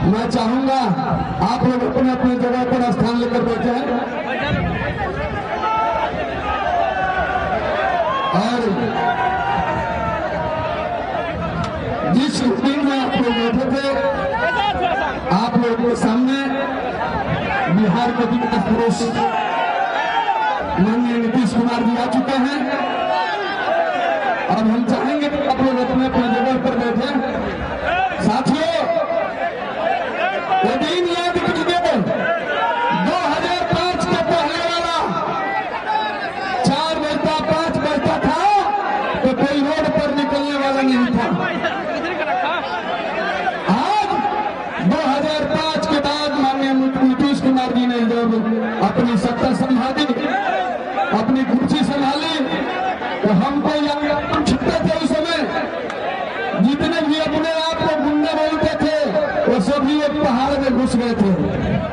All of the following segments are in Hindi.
मैं चाहूंगा आप लोग अपने अपने जगह पर स्थान लेकर बैठे हैं और जिस दिन में आप लोग बैठे थे आप लोगों के सामने बिहार के विकास पुरुष माननीय नीतीश कुमार जी आ चुके हैं। अब हम चाहेंगे कि आप लोग अपने अपने जगह पर बैठे। साथियों, ये दिन याद कीजिए 2005 के पहले वाला 4 बजता 5 बजता था तो कोई रोड पर निकलने वाला नहीं था। आज 2005 के बाद माननीय नीतीश कुमार जी ने जब अपनी सत्ता संभाली, अपनी कुर्सी संभाली, तो हमको हम छुट्टे थे उस समय। जितने भी अपने आप को गुंडे बोलते थे वो सभी एक पहाड़ में घुस गए थे,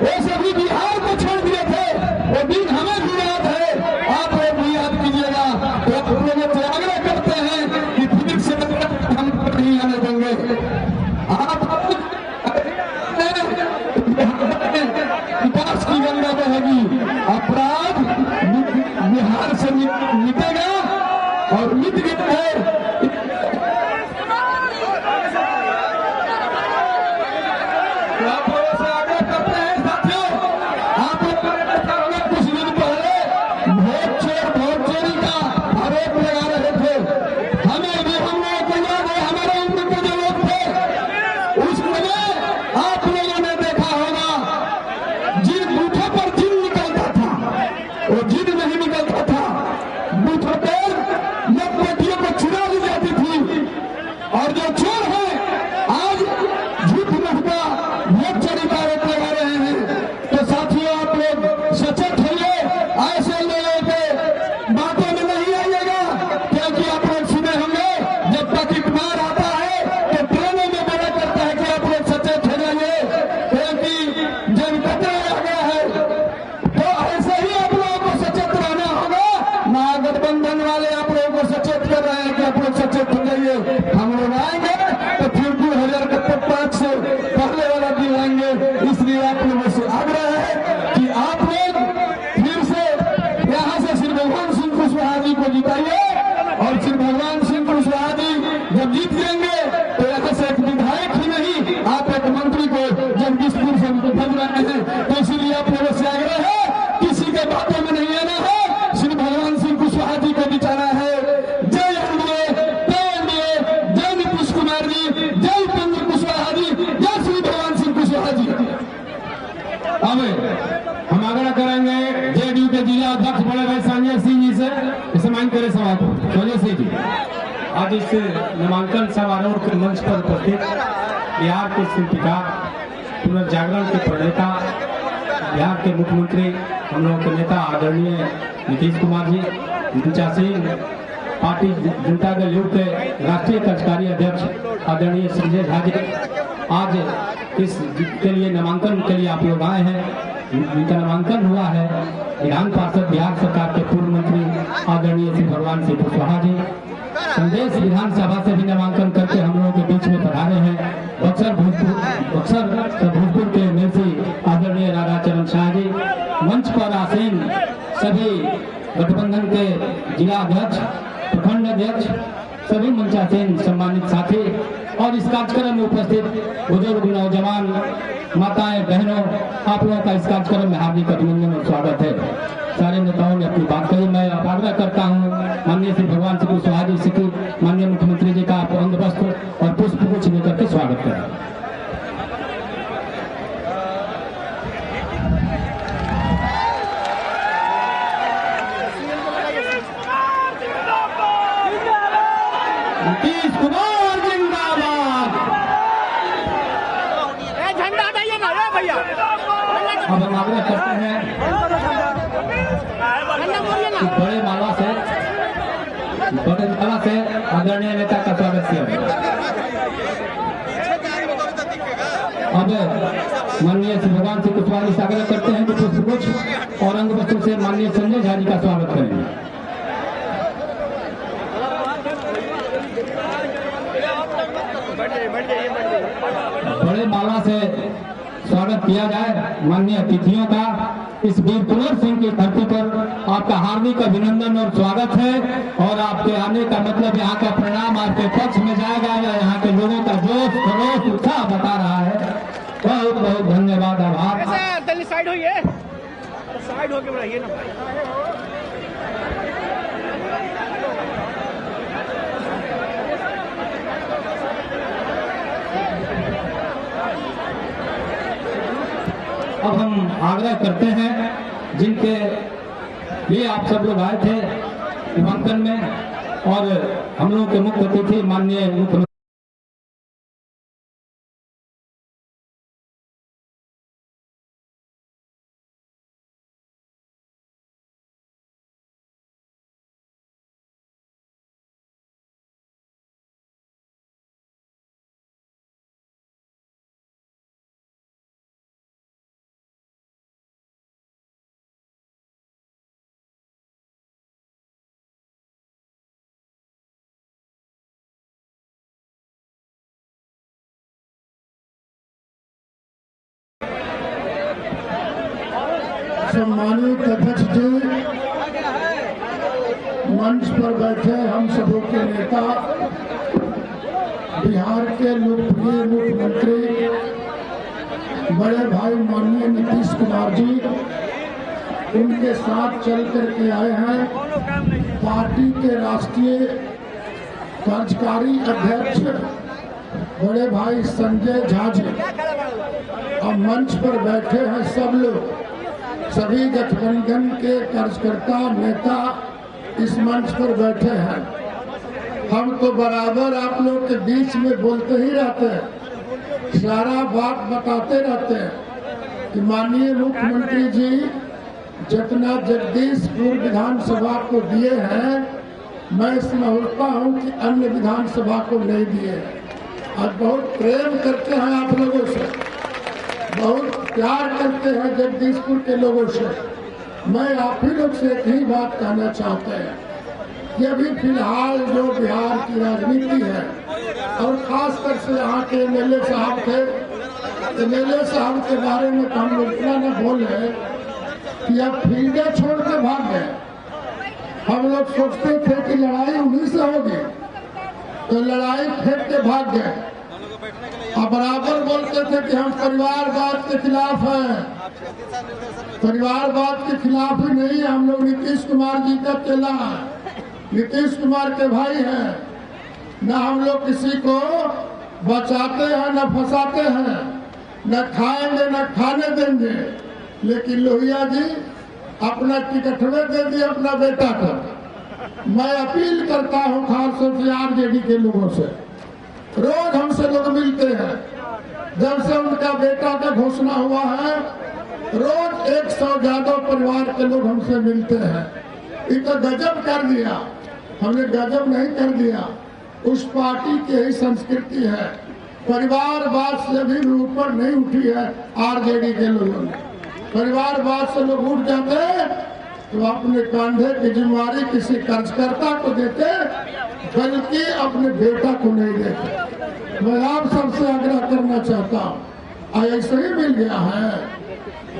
वो सभी बिहार को छोड़ दिए थे। वो दिन हमें भी याद है, आप लोग भी याद कीजिएगा। तो आप लोगों से आग्रह करते हैं कि फिर से हम नहीं आने देंगे। आप विकास की गंगा बहेगी, अपराध बिहार से मिटेगा और मिट गया है। आप लोगों से आग्रह करते हैं साथियों, आप लोग कुछ दिन पहले वोट चोरी का आरोप लगा रहे थे। हमें भी हम लोगों को याद है, हमारे उम्र के जो लोग थे उस समय आप लोगों ने देखा होगा जिन बूथों पर जिन निकलता था वो जिन नहीं निकलता था। बूथों पर मतपेटियों को चुरा ली जाती थी और जो चोर है आज झूठ महका वोट चोरी का आरोप लगा रहे हैं। तो साथियों, आप लोग सचेत होइए, ऐसे लोगों के बातों में नहीं आइएगा, क्योंकि आप लोग सुने होंगे जब तक इतमार आता है तो ट्रेनों में बोला करता है कि आप लोग सचेत हो जाइए, क्योंकि जब खतरा आ गया है। तो ऐसे ही आप लोगों को सचेत रहना होगा। महागठबंधन वाले आप लोगों को सचेत कर रहे हैं कि आप लोग सचेत हो जाइए। हम लोग आएंगे तो फिर 2005 से पहले वाला दिन आएंगे। इसलिए आप लोगों से आग्रह है कि आप लोग फिर से यहाँ से श्री भगवान सिंह कुशवाहा जी को जिताइए और श्री भगवान सिंह कुशवाहा जी जब जीत जाएंगे तो यहाँ से एक विधायक ही नहीं, आप एक मंत्री को जगदीशपुर से भेज रहे हैं। तो इसीलिए आप लोगों से आग्रह है, किसी के बातों में नहीं आना है, श्री भगवान सिंह कुशवाहा जी को जिताना है। जय एनडीए, जय एनडीए, जय नीतीश कुमार जी, जय उपेंद्र कुशवाहा जी, जय श्री भगवान सिंह कुशवाहा जी। अब हम आग्रह करेंगे जेडीयू के जिला अध्यक्ष बड़े भाई संजय सिंह जी से, इसे मांग करे सवाल संजय सिंह जी। आज इस नामांकन समारोह के मंच पर उपस्थित बिहार के शिल्पकार, पुनर्जागरण के प्रणेता, बिहार के मुख्यमंत्री, हम लोगों के नेता आदरणीय नीतीश कुमार जी, मनचा सिंह, पार्टी जनता दल यूथ के राष्ट्रीय कार्यकारी अध्यक्ष आदरणीय संजय झा जी, आज इस के लिए नामांकन के लिए आप लोग आए हैं। इनका नामांकन हुआ है विधान पार्षद बिहार सरकार के पूर्व मंत्री आदरणीय श्री भगवान सिंह कुशवाहा जी। संदेश विधानसभा से भी नामांकन करके हम लोगों के बीच में पधारे हैं। बक्सर भोजपुर के एमएलसी आदरणीय राधाचरण शाह जी, मंच पर आसीन सभी गठबंधन के जिला अध्यक्ष, प्रखंड अध्यक्ष, सभी मंचासीन सम्मानित साथी और इस कार्यक्रम में उपस्थित बुजुर्ग, नौजवान, माताएं, बहनों, आप लोगों का इस कार्यक्रम में हार्दिक अभिनंदन और स्वागत है। सारे नेताओं ने अपनी बात कही। मैं आग्रह करता हूं माननीय श्री भगवान सिंह कुशवाहा जी से कि माननीय मुख्यमंत्री जी का आप अंग वस्त्र और पुष्प गुच्छ लेकर के स्वागत करें। नीतीश कुमार जिंदाबाद। झंडा हटाइए ना भैया। अब हम आग्रह करते हैं बड़े माला से आदरणीय नेता का स्वागत किया। अब माननीय श्री भगवान सिंह कुशवाहा जी से आग्रह करते हैं कि पुष्पगुच्छ और अंग वस्त्र से माननीय संजय झा जी का स्वागत करेंगे। बड़े बड़े माला से स्वागत किया जाए माननीय अतिथियों का। इस वीर कुंवर सिंह की धरती पर आपका हार्दिक अभिनंदन और स्वागत है। और आपके आने का मतलब यहाँ का परिणाम आपके पक्ष में जाएगा या यहाँ के लोगों का जोश खरोश उत्साह बता रहा है। बहुत बहुत धन्यवाद, आभार। दिल्ली साइड होइए, साइड होके रहिए ना भाई। अब हम आग्रह करते हैं जिनके लिए आप सब लोग आए थे नामांकन में, और हम लोगों के मुख्य अतिथि माननीय मुख्यमंत्री सम्मानित अध्यक्ष जी, मंच पर बैठे हम सबों के नेता, बिहार के लोकप्रिय मुख्यमंत्री बड़े भाई माननीय नीतीश कुमार जी, उनके साथ चल करके आए हैं पार्टी के राष्ट्रीय कार्यकारी अध्यक्ष बड़े भाई संजय झा जी। अब मंच पर बैठे हैं सब लोग, सभी गठबंधन के कार्यकर्ता नेता इस मंच पर बैठे हैं। हम तो बराबर आप लोग के बीच में बोलते ही रहते हैं, सारा बात बताते रहते हैं कि माननीय मुख्यमंत्री जी जितना जगदीशपुर विधानसभा को दिए हैं, मैं समझता हूं कि अन्य विधानसभा को नहीं दिए। आज बहुत प्रेम करते हैं आप लोगों से, बहुत प्यार करते हैं जगदीशपुर के लोगों से। मैं आप ही लोग से एक ही बात कहना चाहते हैं कि अभी फिलहाल जो बिहार की राजनीति है, और खासकर से यहाँ के एमएलए साहब थे, एमएलए साहब के बारे में हम लोग इतना न बोले कि अब फील्डें छोड़ के भाग गए। हम लोग सोचते थे कि लड़ाई उन्हीं से होगी, तो लड़ाई फेंक के भाग गए। और बराबर बोलते थे कि हम परिवारवाद के खिलाफ हैं। परिवारवाद के खिलाफ ही नहीं, हम लोग नीतीश कुमार जी का चेला है, नीतीश कुमार के भाई हैं। न हम लोग किसी को बचाते हैं न फंसाते हैं, न खाएंगे न खाने देंगे। लेकिन लोहिया जी अपना टिकटवे दे दिए अपना बेटा को। मैं अपील करता हूँ खासतौर से आरजेडी के लोगों से, रोज हमसे लोग मिलते हैं, जब से उनका बेटा का घोषणा हुआ है रोज 100 यादव परिवार के लोग हमसे मिलते हैं। ये तो गजब कर दिया, हमने गजब नहीं कर दिया, उस पार्टी की ही संस्कृति है। परिवारवाद से अभी भी ऊपर नहीं उठी है आरजेडी के लोगों ने। परिवारवाद से लोग उठ जाते तो अपने कंधे की जिम्मेवारी किसी कार्यकर्ता को देते, बल्कि अपने बेटा को नहीं देते। मैं आप सबसे आग्रह करना चाहता हूँ, ऐसे ही मिल गया है,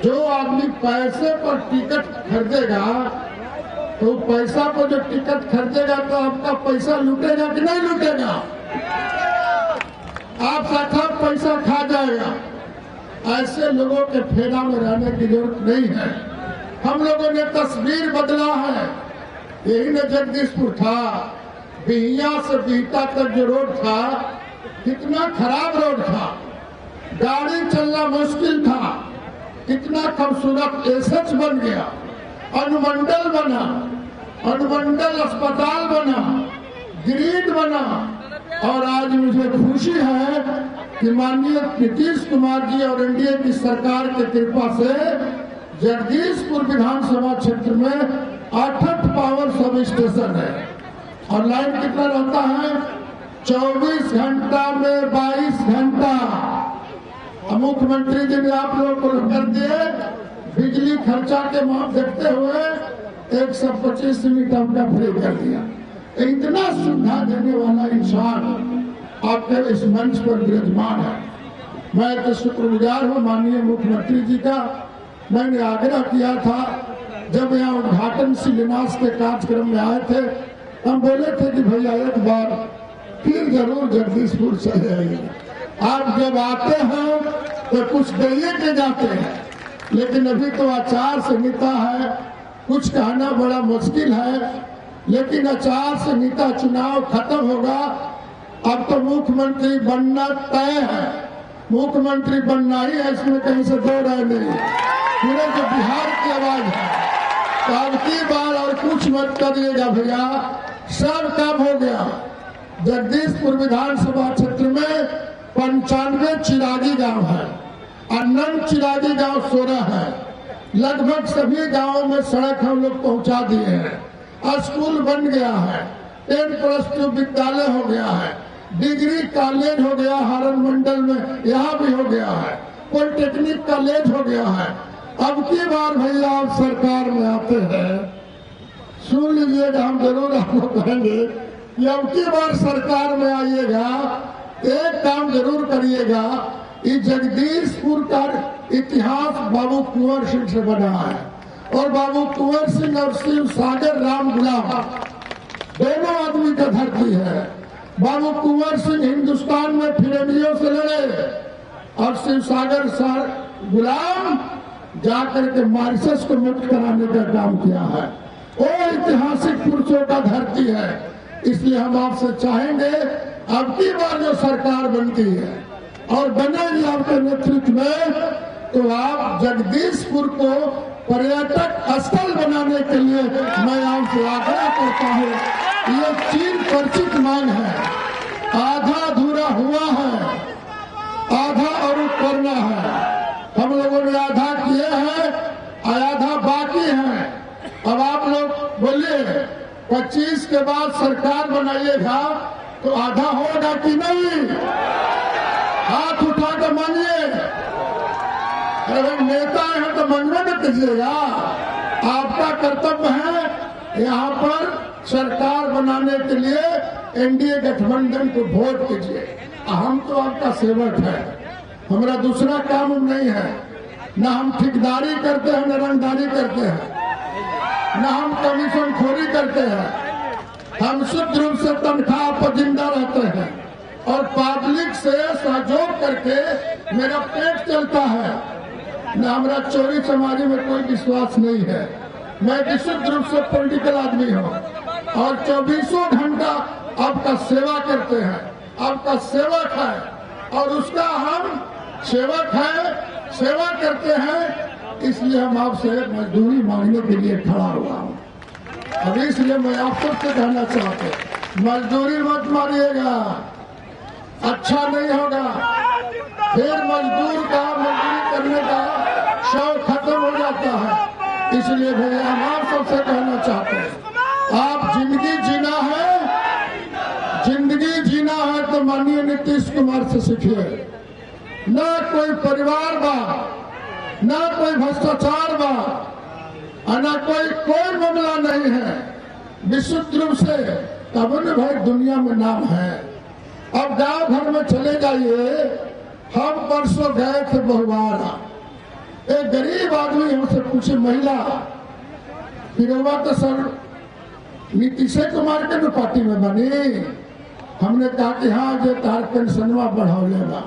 जो आदमी पैसे पर टिकट खरीदेगा तो पैसा पर जो टिकट खरीदेगा तो आपका पैसा लूटेगा कि नहीं लूटेगा? आपका सब पैसा खा जाएगा। ऐसे लोगों के फेरा में रहने की जरूरत नहीं है। हम लोगों ने तस्वीर बदला है। यही न जगदीशपुर था, बिहिया से बिहटा तक जो रोड था कितना खराब रोड था, गाड़ी चलना मुश्किल था। कितना खूबसूरत एसएच बन गया, अनुमंडल बना, अनुमंडल अस्पताल बना, ग्रिड बना। और आज मुझे खुशी है कि माननीय नीतीश कुमार जी और एनडीए की सरकार की कृपा से जगदीशपुर विधानसभा क्षेत्र में 8 पावर सब स्टेशन है। और लाइन कितना रहता है? 24 घंटा में 22 घंटा। मुख्यमंत्री जी ने आप लोगों को कर दिए, बिजली खर्चा के माप देखते हुए 125 यूनिट हमने फ्री कर दिया। इतना सुविधा देने वाला इंसान आपके इस मंच पर विराजमान है। मैं तो शुक्रगुजार हूँ माननीय मुख्यमंत्री जी का। मैंने आग्रह किया था जब यहाँ उद्घाटन शिलान्यास के कार्यक्रम में आए थे, हम बोले थे कि भैया एक बार फिर जरूर जगदीशपुर चले आइए। आप जब आते हैं तो कुछ दे के जाते हैं, लेकिन अभी तो आचार संहिता है, कुछ कहना बड़ा मुश्किल है। लेकिन आचार संहिता चुनाव खत्म होगा, अब तो मुख्यमंत्री बनना तय है। मुख्यमंत्री बनना ही है, इसमें कहीं से दो राय नहीं। पूरे जो बिहार की आवाज है, तो अब की बार और कुछ मत करिएगा भैया, सब काम हो गया। जगदीशपुर विधानसभा क्षेत्र में 95 चिरागी गांव है और नन चिरागी गांव 16 है। लगभग सभी गांवों में सड़क हम लोग पहुंचा दिए हैं। स्कूल बन गया है, 10+2 विद्यालय हो गया है, डिग्री कॉलेज हो गया हारण मंडल में, यहाँ भी हो गया है, पॉलिटेक्निक कॉलेज हो गया है। अब की बार भैया आप सरकार में आते हैं, सुन लीजिएगा, हम जरूर आपको कहेंगे कि अब की बार सरकार में आइएगा, एक काम जरूर करिएगा। ये जगदीशपुर का इतिहास बाबू कुंवर सिंह से बना है, और बाबू कुंवर सिंह और शिव सागर राम गुलाम दोनों आदमी का धरती है। बाबू कुंवर सिंह हिंदुस्तान में फिरंगियों से लड़े और शिव सागर गुलाम जाकर के मॉरिशस को मुक्त कराने का काम किया है। वो ऐतिहासिक पुरुषों का धरती है। इसलिए हम आपसे चाहेंगे अब की बार जो सरकार बनती है और बनेगी आपके नेतृत्व में, तो आप जगदीशपुर को पर्यटक स्थल बनाने के लिए मैं आपसे आग्रह करता हूँ। ये चीन परिचित मांग है, आधा अधूरा हुआ है, आधा और करना है। हम लोगों ने आधा किए हैं, आधा बाकी है। अब आप लोग बोलिए 25 के बाद सरकार बनाइएगा तो आधा होगा कि नहीं? हाथ उठा कर मांगिए। अगर नेता है तो मांगना न कीजिएगा। आपका कर्तव्य है यहाँ पर सरकार बनाने के लिए एनडीए गठबंधन को वोट कीजिए। हम तो आपका सेवक है, हमारा दूसरा काम नहीं है। न हम ठेकेदारी करते हैं, न रंगदारी करते हैं, न हम कमीशन खोरी करते हैं। हम शुद्ध रूप से तनख्वाह पर जिंदा रहते हैं और पब्लिक से सहयोग करके मेरा पेट चलता है। न हमारा चोरी चमारी में कोई विश्वास नहीं है। मैं विशुद्ध रूप से पॉलिटिकल आदमी हूँ और 24 घंटा आपका सेवा करते हैं। आपका सेवक है और उसका हम सेवक है, सेवा करते हैं। इसलिए हम आपसे मजदूरी मांगने के लिए खड़ा हुआ हूँ। अब इसलिए मैं आप सबसे कहना चाहता हूँ, मजदूरी मत मारिएगा, अच्छा नहीं होगा। फिर मजदूर का मजदूरी करने का शौक खत्म हो जाता है। इसलिए भैया हम आप सबसे कहना चाहते हैं, आप जिंदगी जीना है, जिंदगी जीना है तो माननीय नीतीश कुमार से सीखिए। न कोई परिवार बा, न कोई भ्रष्टाचार बा, न कोई मामला नहीं है। विशुद्ध रूप से तब न भाई दुनिया में नाम है। अब गांव घर में चले जाइए। हम परसों गए थे बहुवारा, एक गरीब आदमी हमसे पूछे, महिला फिरवा तो सर नीतीश कुमार के पार्टी में बनी। हमने कहा कि हाँ जो तार पेंशनवा बढ़ाओ लेगा,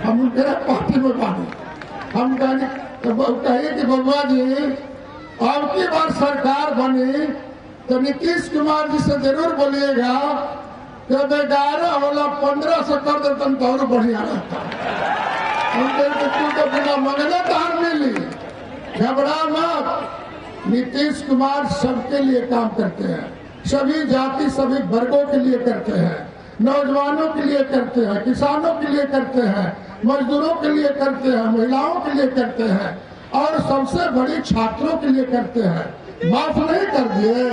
हम उनके पार्टी में बानी। हम कहे कि बबुआ जी अब की बार सरकार बनी तो नीतीश कुमार जी से जरूर बोलिएगा कि 11 होला 15 से कर देते तो और बढ़िया रहता। उनके बिना मंगने तार मिली, घबरा मत। नीतीश कुमार सबके लिए काम करते हैं, सभी जाति सभी वर्गों के लिए करते हैं, नौजवानों के लिए करते हैं, किसानों के लिए करते हैं, मजदूरों के लिए करते हैं, महिलाओं के लिए करते हैं और सबसे बड़ी छात्रों के लिए करते हैं। माफ नहीं कर दिए।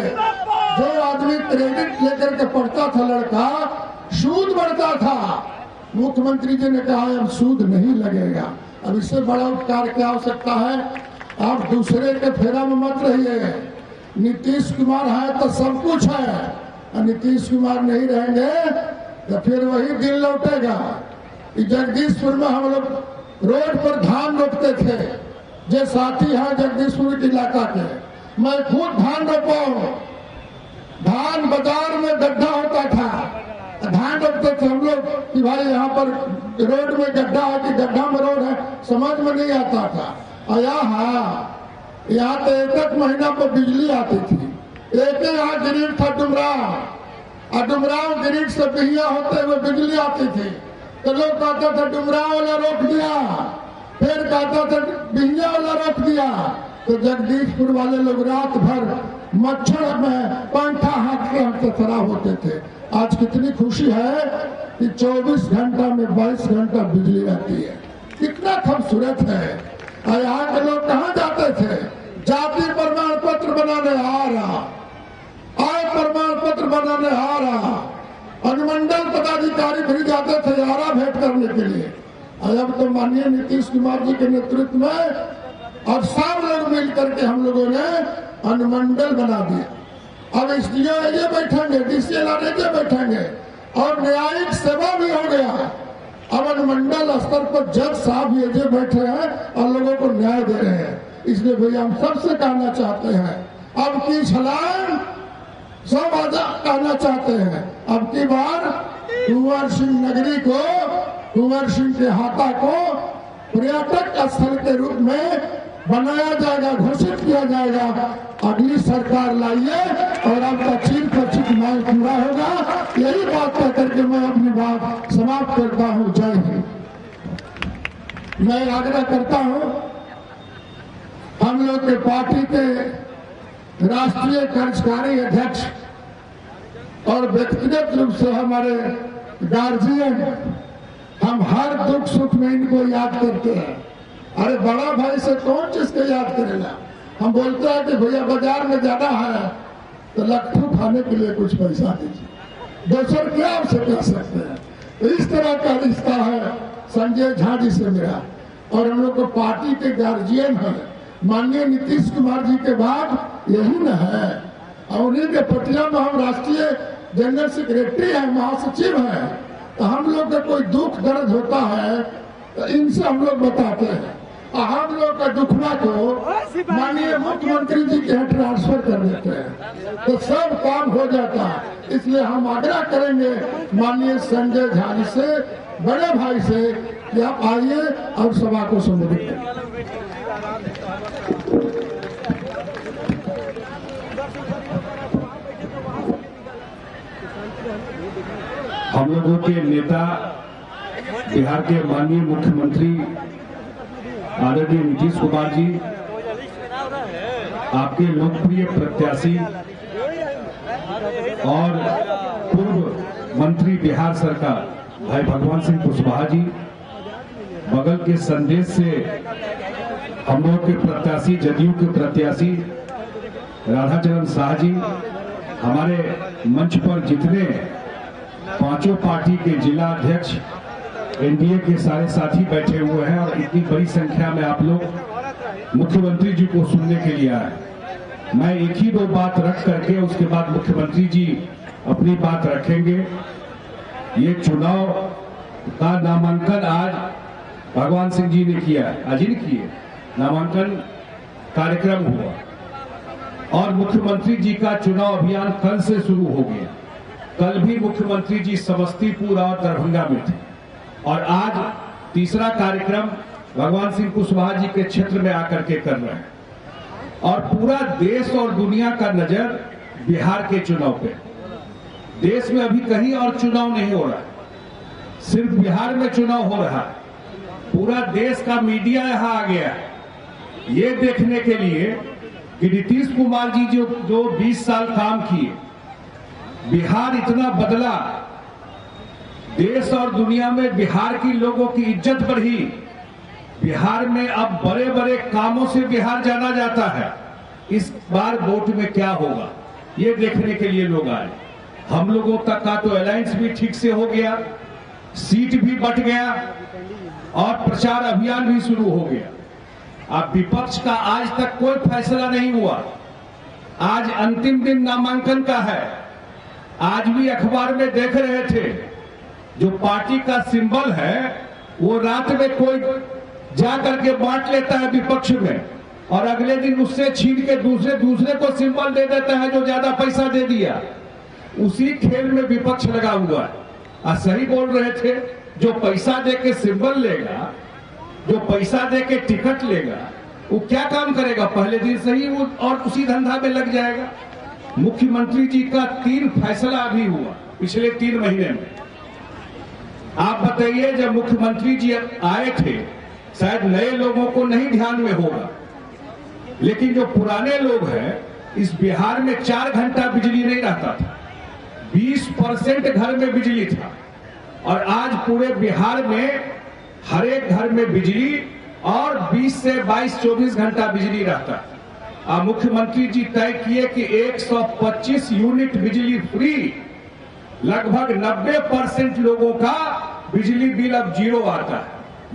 जो आदमी क्रेडिट लेकर के पढ़ता था लड़का, सूद बढ़ता था, मुख्यमंत्री जी ने कहा अब सूद नहीं लगेगा। अब इससे बड़ा उपकार क्या हो सकता है? आप दूसरे के फेरा में मत रहिए। नीतीश कुमार है तो सब कुछ है, और नीतीश कुमार नहीं रहेंगे तो फिर वही दिन लौटेगा। कि जगदीशपुर में हम लोग रोड पर धान रोपते थे। जो साथी हैं जगदीशपुर के इलाका के, मैं खुद धान रोपा हूँ। धान बाजार में गड्ढा होता था, धान रोपते थे हम लोग कि भाई यहाँ पर रोड में गड्ढा है कि गड्ढा में रोड है, समझ में नहीं आता था। और यहाँ तो एक महीना पर बिजली आती थी। एक यहाँ ग्रिड था डुमराव, और डुमराव ग्रिड से बिहिया होते हुए बिजली आती थी। तो लोग कहता था डुमराव वाला रोक दिया, फिर कहता था बिहिया वाला रोक दिया। तो जगदीशपुर वाले लोग रात भर मच्छर में पंखा हाथ खराब होते थे। आज कितनी खुशी है कि 24 घंटा में 22 घंटा बिजली रहती है। कितना खूबसूरत है। और यहाँ के लोग कहाँ जाते थे? जाति प्रमाण पत्र बनाने आ रहा, आय प्रमाण पत्र बनाने आ रहा, अनुमंडल पदाधिकारी भी जाते थे आरा भेंट करने के लिए। और अब तो माननीय नीतीश कुमार जी के नेतृत्व में अब सब लोग मिलकर के हम लोगों ने अनुमंडल बना दिया। अब एसडीओ ये बैठेंगे, डीसीएल ये बैठेंगे, और न्यायिक सेवा भी हो गया। अब अनुमंडल स्तर पर जज साहब ये बैठे हैं और लोगों को न्याय दे रहे हैं। इसलिए भैया हम सबसे कहना चाहते हैं, अब की छलांग सब कहना चाहते हैं, अब की बार कुंवर सिंह नगरी को, कुंवर सिंह के हाथा को पर्यटक स्थल के रूप में बनाया जाएगा, घोषित किया जाएगा। अगली सरकार लाइए और आपका चीर परिचित मांग पूरा होगा। यही बात कह करके मैं अपनी बात समाप्त करता हूँ। जय हिंद। मैं आग्रह करता हूँ हम लोग के पार्टी के राष्ट्रीय कार्यकारी अध्यक्ष और व्यक्तिगत रूप से हमारे गार्जियन, हम हर दुख सुख में इनको याद करते हैं। अरे बड़ा भाई से कौन चीज को याद करेगा? हम बोलते हैं कि भैया बाजार में जाना है तो लट्ठू खाने के लिए कुछ पैसा दीजिए, दूसर क्या आपसे कह सकते हैं। तो इस तरह का रिश्ता है संजय झा जी से मेरा। और हम लोग को पार्टी के गार्जियन है माननीय नीतीश कुमार जी के बाद यही न है। और उन्हीं के पटिया में हम राष्ट्रीय जनरल सेक्रेटरी है, महासचिव है। तो हम लोग का कोई दुख दर्द होता है तो इनसे हम लोग बताते हैं। हम लोग का दुखना को माननीय मुख्यमंत्री जी के यहाँ ट्रांसफर कर देते हैं तो सब काम हो जाता है। इसलिए हम आग्रह करेंगे माननीय संजय झा जी से, बड़े भाई से, कि आप आइए और सभा को संबोधित करें। हम लोगों के नेता बिहार के माननीय मुख्यमंत्री आदरणीय नीतीश कुमार जी, आपके लोकप्रिय प्रत्याशी और पूर्व मंत्री बिहार सरकार भाई भगवान सिंह कुशवाहा जी, बगल के संदेश से हम लोग के प्रत्याशी, जदयू के प्रत्याशी राधाचरण शाह जी, हमारे मंच पर जितने पांचों पार्टी के जिला अध्यक्ष, एनडीए के सारे साथी बैठे हुए हैं और इतनी बड़ी संख्या में आप लोग मुख्यमंत्री जी को सुनने के लिए आए। मैं एक ही दो बात रख करके उसके बाद मुख्यमंत्री जी अपनी बात रखेंगे। ये चुनाव का नामांकन आज भगवान सिंह जी ने किया, आज ही किए, नामांकन कार्यक्रम हुआ और मुख्यमंत्री जी का चुनाव अभियान कल से शुरू हो गया। कल भी मुख्यमंत्री जी समस्तीपुर और दरभंगा में थे और आज तीसरा कार्यक्रम भगवान सिंह कुशवाहा जी के क्षेत्र में आकर के कर रहे हैं। और पूरा देश और दुनिया का नजर बिहार के चुनाव पे। देश में अभी कहीं और चुनाव नहीं हो रहा, सिर्फ बिहार में चुनाव हो रहा है। पूरा देश का मीडिया यहाँ आ गया ये देखने के लिए कि नीतीश कुमार जी जो 20 साल काम किए, बिहार इतना बदला, देश और दुनिया में बिहार की लोगों की इज्जत बढ़ी। बिहार में अब बड़े बड़े कामों से बिहार जाना जाता है। इस बार वोट में क्या होगा ये देखने के लिए लोग आए। हम लोगों तक का तो अलायंस भी ठीक से हो गया, सीट भी बढ़ गया और प्रचार अभियान भी शुरू हो गया। अब विपक्ष का आज तक कोई फैसला नहीं हुआ। आज अंतिम दिन नामांकन का है। आज भी अखबार में देख रहे थे जो पार्टी का सिंबल है वो रात में कोई जा करके बांट लेता है विपक्ष में और अगले दिन उससे छीन के दूसरे को सिंबल दे देता है जो ज्यादा पैसा दे दिया। उसी खेल में विपक्ष लगा हुआ है। आज सही बोल रहे थे, जो पैसा दे के सिंबल लेगा, जो पैसा दे के टिकट लेगा, वो क्या काम करेगा? पहले दिन से ही वो और उसी धंधा में लग जाएगा। मुख्यमंत्री जी का 3 फैसला अभी हुआ पिछले 3 महीने में। आप बताइए, जब मुख्यमंत्री जी आए थे, शायद नए लोगों को नहीं ध्यान में होगा, लेकिन जो पुराने लोग हैं, इस बिहार में 4 घंटा बिजली नहीं रहता था। 20% घर में बिजली था और आज पूरे बिहार में हर एक घर में बिजली और 20 से 22-24 घंटा बिजली रहता है। मुख्यमंत्री जी तय किए कि 125 यूनिट बिजली फ्री, लगभग 90% लोगों का बिजली बिल अब 0 आता है।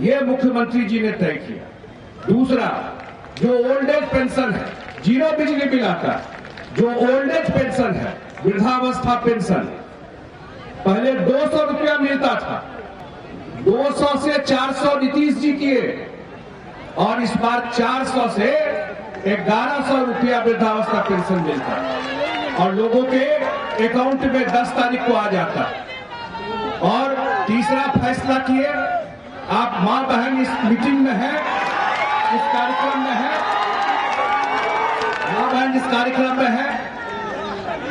यह मुख्यमंत्री जी ने तय किया। दूसरा, जो ओल्ड एज पेंशन है, 0 बिजली बिल आता है। जो ओल्ड एज पेंशन है, वृद्धावस्था पेंशन, पहले 200 रुपया मिलता था, 200 से 400 नीतीश जी किए और इस बार 400 से 1100 रुपया वृद्धावस्था पेंशन मिलता है और लोगों के अकाउंट में 10 तारीख को आ जाता है। और तीसरा फैसला किए, आप मां बहन इस मीटिंग में है, इस कार्यक्रम में है, मां बहन इस कार्यक्रम में है।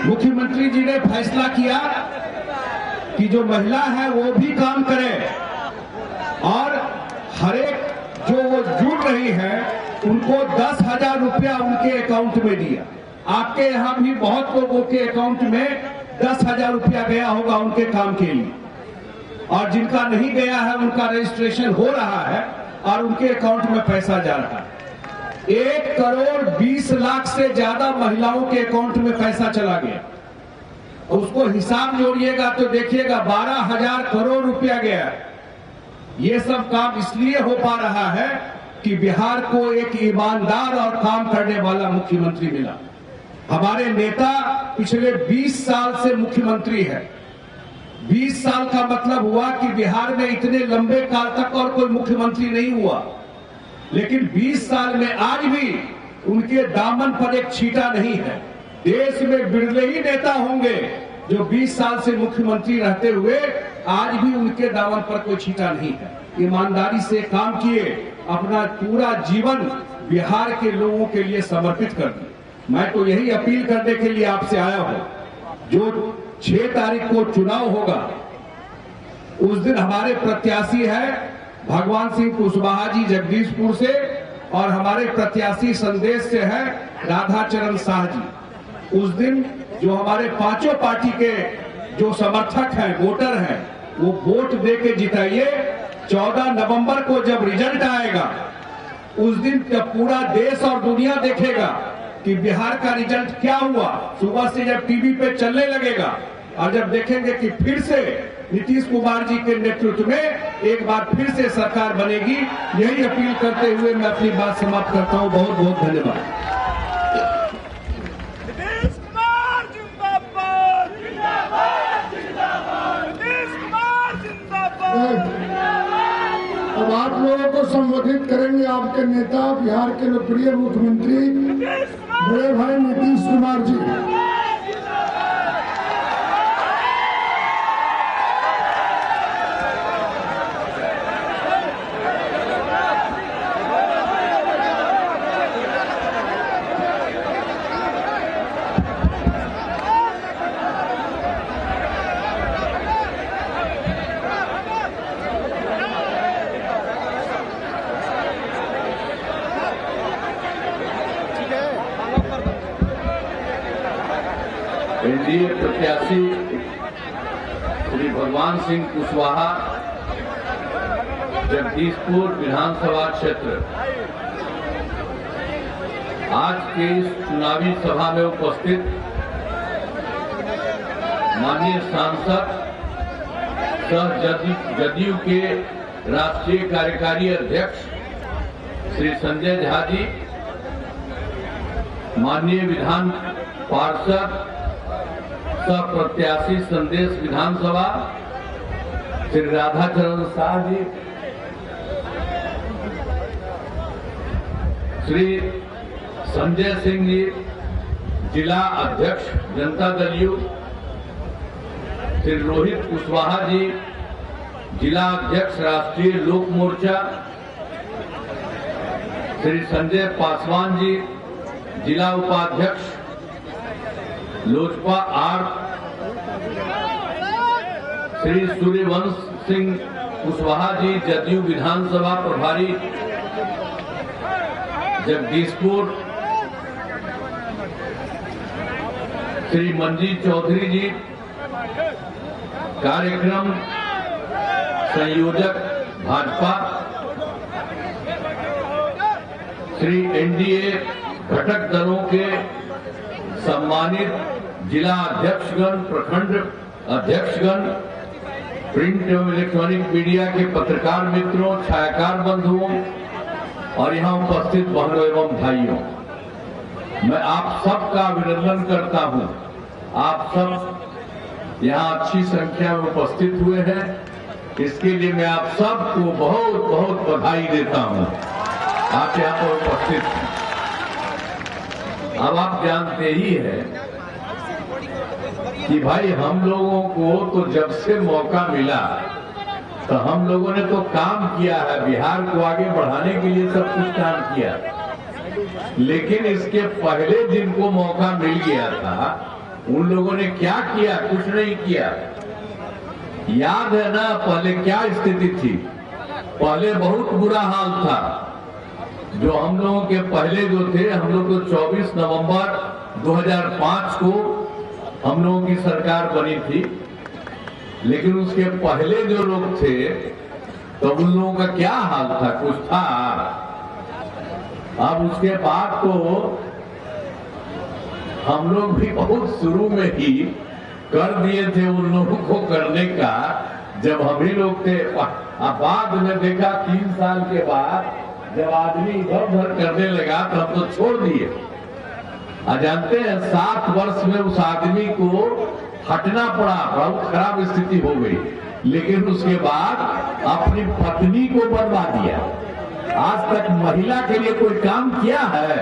मुख्यमंत्री जी ने फैसला किया कि जो महिला है वो भी काम करे और हर एक जो वो जुड़ रही है उनको 10,000 रुपया उनके अकाउंट में दिया। आपके यहां भी बहुत लोगों के अकाउंट में 10,000 रुपया गया होगा उनके काम के लिए, और जिनका नहीं गया है उनका रजिस्ट्रेशन हो रहा है और उनके अकाउंट में पैसा जा रहा है। 1 करोड़ 20 लाख से ज्यादा महिलाओं के अकाउंट में पैसा चला गया। उसको हिसाब जोड़िएगा तो देखिएगा 12,000 करोड़ रुपया गया। ये सब काम इसलिए हो पा रहा है कि बिहार को एक ईमानदार और काम करने वाला मुख्यमंत्री मिला। हमारे नेता पिछले 20 साल से मुख्यमंत्री है। 20 साल का मतलब हुआ कि बिहार में इतने लंबे काल तक और कोई मुख्यमंत्री नहीं हुआ, लेकिन 20 साल में आज भी उनके दामन पर एक छींटा नहीं है। देश में बिरले ही नेता होंगे जो 20 साल से मुख्यमंत्री रहते हुए आज भी उनके दामन पर कोई छींटा नहीं है। ईमानदारी से काम किए, अपना पूरा जीवन बिहार के लोगों के लिए समर्पित कर दिया। मैं तो यही अपील करने के लिए आपसे आया हूं, जो 6 तारीख को चुनाव होगा उस दिन हमारे प्रत्याशी है भगवान सिंह कुशवाहा जी जगदीशपुर से, और हमारे प्रत्याशी संदेश से है राधाचरण शाह जी। उस दिन जो हमारे 5 पार्टी के जो समर्थक हैं, वोटर हैं, वो वोट दे के जिताइए। 14 नवंबर को जब रिजल्ट आएगा उस दिन जब पूरा देश और दुनिया देखेगा कि बिहार का रिजल्ट क्या हुआ, सुबह से जब टीवी पे चलने लगेगा और जब देखेंगे कि फिर से नीतीश कुमार जी के नेतृत्व में एक बार फिर से सरकार बनेगी, यही अपील करते हुए मैं अपनी बात समाप्त करता हूं। बहुत बहुत धन्यवाद। अब आप लोगों को संबोधित करेंगे आपके नेता, बिहार के लोकप्रिय मुख्यमंत्री बड़े भाई नीतीश कुमार जी। एनडीए प्रत्याशी श्री भगवान सिंह कुशवाहा जगदीशपुर विधानसभा क्षेत्र आज के इस चुनावी सभा में उपस्थित माननीय सांसद सह जदयू के राष्ट्रीय कार्यकारी अध्यक्ष श्री संजय झा जी, माननीय विधान पार्षद सह प्रत्याशी संदेश विधानसभा श्री राधाचरण शाह जी, श्री संजय सिंह जी, जिला अध्यक्ष जनता दल यू, श्री रोहित कुशवाहा जी, जिला अध्यक्ष राष्ट्रीय लोक मोर्चा, श्री संजय पासवान जी, जिला उपाध्यक्ष लोजपा आर, श्री सूर्यवंश सिंह कुशवाहा जी, जदयू विधानसभा प्रभारी जगदीशपुर, श्री मंजीत चौधरी जी, कार्यक्रम संयोजक भाजपा, श्री एनडीए घटक दलों के सम्मानित जिला अध्यक्षगण, प्रखंड अध्यक्षगण, प्रिंट एवं इलेक्ट्रॉनिक मीडिया के पत्रकार मित्रों, छायाकार बंधुओं और यहाँ उपस्थित बहनों एवं भाइयों, मैं आप सबका अभिनंदन करता हूँ। आप सब यहाँ अच्छी संख्या में उपस्थित हुए हैं, इसके लिए मैं आप सबको बहुत बहुत बधाई देता हूँ। आप यहाँ पर उपस्थित हैं। अब आप जानते ही हैं कि भाई हम लोगों को तो जब से मौका मिला तो हम लोगों ने तो काम किया है, बिहार को आगे बढ़ाने के लिए सब कुछ काम किया, लेकिन इसके पहले जिनको मौका मिल गया था उन लोगों ने क्या किया? कुछ नहीं किया। याद है ना पहले क्या स्थिति थी? पहले बहुत बुरा हाल था। जो हम लोगों के पहले जो थे, हम लोग तो 24 नवंबर 2005 को हम लोगों की सरकार बनी थी, लेकिन उसके पहले जो लोग थे तो उन लोगों का क्या हाल था? कुछ था। अब उसके बाद तो हम लोग भी बहुत शुरू में ही कर दिए थे उन लोगों को करने का, जब हम ही लोग थे। अब बाद में देखा 3 साल के बाद जब आदमी इधर उधर करने लगा तो हम तो छोड़ दिए। जानते हैं 7 वर्ष में उस आदमी को हटना पड़ा, बहुत खराब स्थिति हो गई, लेकिन उसके बाद अपनी पत्नी को बनवा दिया। आज तक महिला के लिए कोई काम किया है?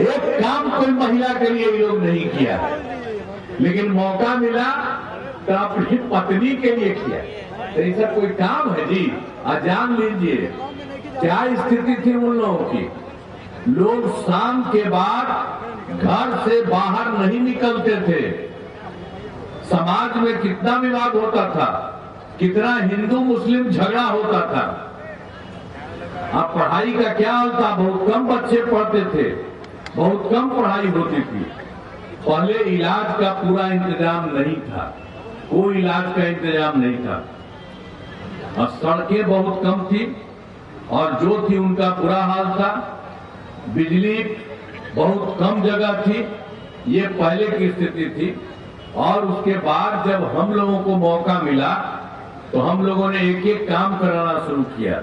एक काम कोई महिला के लिए ये लोग नहीं किया, लेकिन मौका मिला तो अपनी पत्नी के लिए किया। तो ऐसा कोई काम है जी? जान लीजिए क्या स्थिति थी उन लोगों की। लोग शाम के बाद घर से बाहर नहीं निकलते थे। समाज में कितना विवाद होता था, कितना हिंदू मुस्लिम झगड़ा होता था। अब पढ़ाई का क्या हाल था? बहुत कम बच्चे पढ़ते थे, बहुत कम पढ़ाई होती थी। पहले इलाज का पूरा इंतजाम नहीं था, कोई इलाज का इंतजाम नहीं था, और सड़कें बहुत कम थी, और जो थी उनका बुरा हाल था। बिजली बहुत कम जगह थी, ये पहले की स्थिति थी। और उसके बाद जब हम लोगों को मौका मिला तो हम लोगों ने एक एक काम कराना शुरू किया।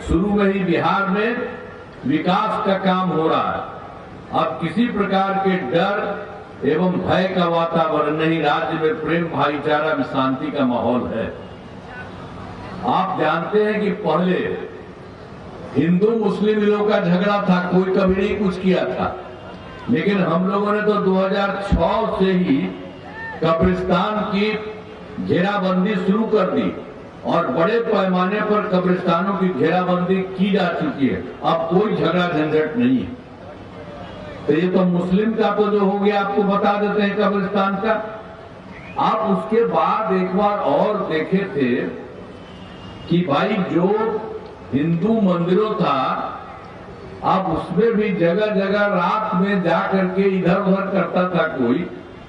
शुरू में ही बिहार में विकास का काम हो रहा है। अब किसी प्रकार के डर एवं भय का वातावरण नहीं, राज्य में प्रेम भाईचारा में शांति का माहौल है। आप जानते हैं कि पहले हिंदू मुस्लिम लोगों का झगड़ा था, कोई कभी नहीं कुछ किया था, लेकिन हम लोगों ने तो 2006 से ही कब्रिस्तान की घेराबंदी शुरू कर दी, और बड़े पैमाने पर कब्रिस्तानों की घेराबंदी की जा चुकी है। अब कोई झगड़ा झंझट नहीं है। तो ये तो मुस्लिम का तो जो हो गया आपको बता देते हैं कब्रिस्तान का। आप उसके बाद एक बार और देखे थे कि भाई जो हिंदू मंदिरों था, अब उसमें भी जगह जगह रात में जा करके इधर उधर करता था कोई।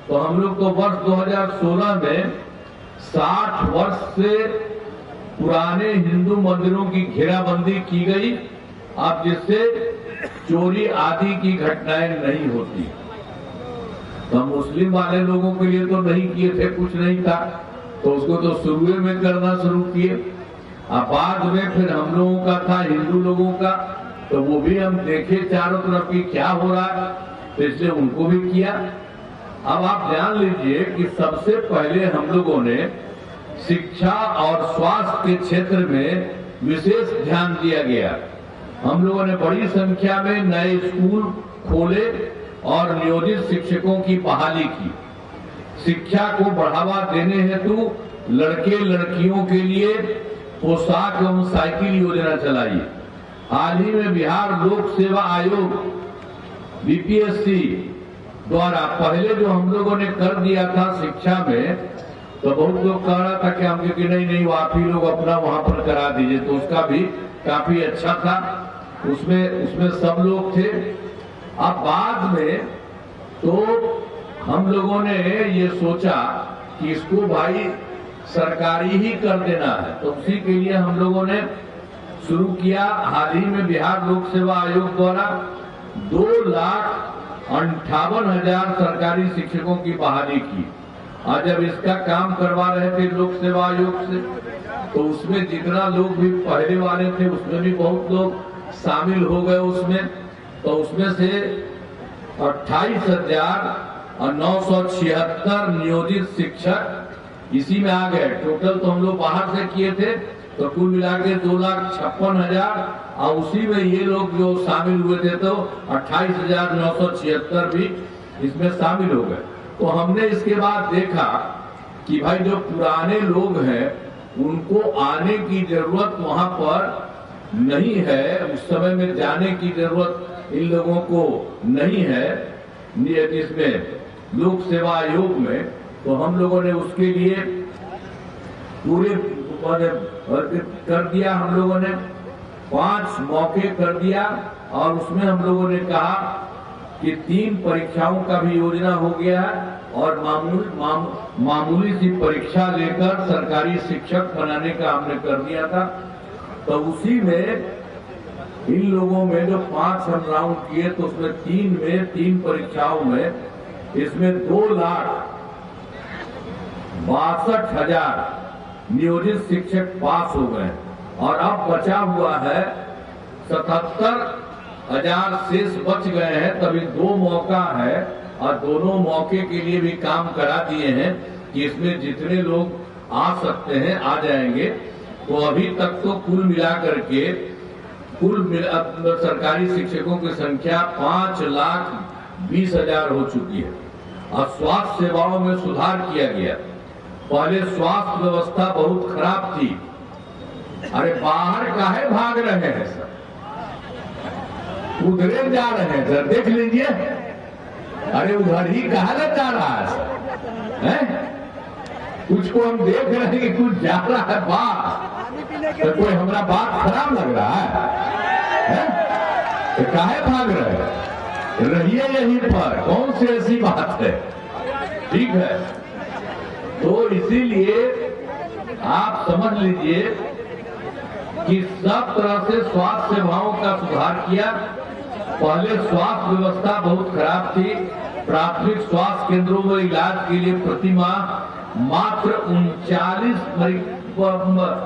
तो हम लोग तो वर्ष 2016 में 60 वर्ष से पुराने हिंदू मंदिरों की घेराबंदी की गई, अब जिससे चोरी आदि की घटनाएं नहीं होती। तो मुस्लिम वाले लोगों के लिए तो नहीं किए थे, कुछ नहीं था, तो उसको तो शुरू में करना शुरू किए। अब बाद में फिर हम लोगों का था, हिंदू लोगों का, तो वो भी हम देखे चारों तरफ की क्या हो रहा है, तो इसलिए उनको भी किया। अब आप जान लीजिए कि सबसे पहले हम लोगों ने शिक्षा और स्वास्थ्य के क्षेत्र में विशेष ध्यान दिया गया। हम लोगों ने बड़ी संख्या में नए स्कूल खोले और नियोजित शिक्षकों की बहाली की। शिक्षा को बढ़ावा देने हेतु लड़के लड़कियों के लिए पोशाक एवं साइकिल योजना चलाई। हाल ही में बिहार लोक सेवा आयोग बीपीएससी द्वारा पहले जो हम लोगों ने कर दिया था शिक्षा में, तो बहुत लोग कह रहा था कि हम कि नहीं वो आप ही लोग अपना वहां पर करा दीजिए, तो उसका भी काफी अच्छा था, उसमें सब लोग थे। अब बाद में तो हम लोगों ने ये सोचा कि इसको भाई सरकारी ही कर देना है, तो उसी के लिए हम लोगों ने शुरू किया। हाल ही में बिहार लोक सेवा आयोग द्वारा 2,58,000 सरकारी शिक्षकों की बहाली की। और जब इसका काम करवा रहे थे लोक सेवा आयोग से, तो उसमें जितना लोग भी पहले वाले थे उसमें भी बहुत लोग शामिल हो गए उसमें। तो उसमें से 28,976 नियोजित शिक्षक इसी में आ गए। टोटल तो हम लोग बाहर से किए थे, तो कुल मिला के 2,56,000, और उसी में ये लोग जो शामिल हुए थे तो 28,976 भी इसमें शामिल हो गए। तो हमने इसके बाद देखा कि भाई जो पुराने लोग हैं उनको आने की जरूरत वहां पर नहीं है, उस समय में जाने की जरूरत इन लोगों को नहीं है इसमें लोक सेवा आयोग में। तो हम लोगों ने उसके लिए पूरे कर दिया। हम लोगों ने 5 मौके कर दिया और उसमें हम लोगों ने कहा कि 3 परीक्षाओं का भी योजना हो गया है और मामूली सी परीक्षा लेकर सरकारी शिक्षक बनाने का हमने कर दिया था। तो उसी में इन लोगों में जो 5 हम राउंड किए, तो उसमें 3 परीक्षाओं में इसमें 2,62,000 नियोजित शिक्षक पास हो गए और अब बचा हुआ है 77,000 शेष बच गए हैं। तभी 2 मौका है और दोनों मौके के लिए भी काम करा दिए हैं कि इसमें जितने लोग आ सकते हैं आ जाएंगे। तो अभी तक तो कुल मिलाकर के सरकारी शिक्षकों की संख्या 5,20,000 हो चुकी है। और स्वास्थ्य सेवाओं में सुधार किया गया। पहले स्वास्थ्य व्यवस्था बहुत खराब थी। अरे बाहर काहे भाग रहे हैं सर, उधरे जा रहे हैं सर, देख लीजिए। अरे उधर ही कहा जा रहा है सर, हैं? कुछ को हम देख रहे हैं कि कुछ जा रहा है बाहर, तो कोई हमारा बात खराब लग रहा है? तो काहे भाग रहे हैं? रहिए यहीं पर, कौन सी ऐसी बात है? ठीक है, तो इसीलिए आप समझ लीजिए कि सब तरह से स्वास्थ्य सेवाओं का सुधार किया। पहले स्वास्थ्य व्यवस्था बहुत खराब थी। प्राथमिक स्वास्थ्य केंद्रों में इलाज के लिए प्रति माह मात्र 39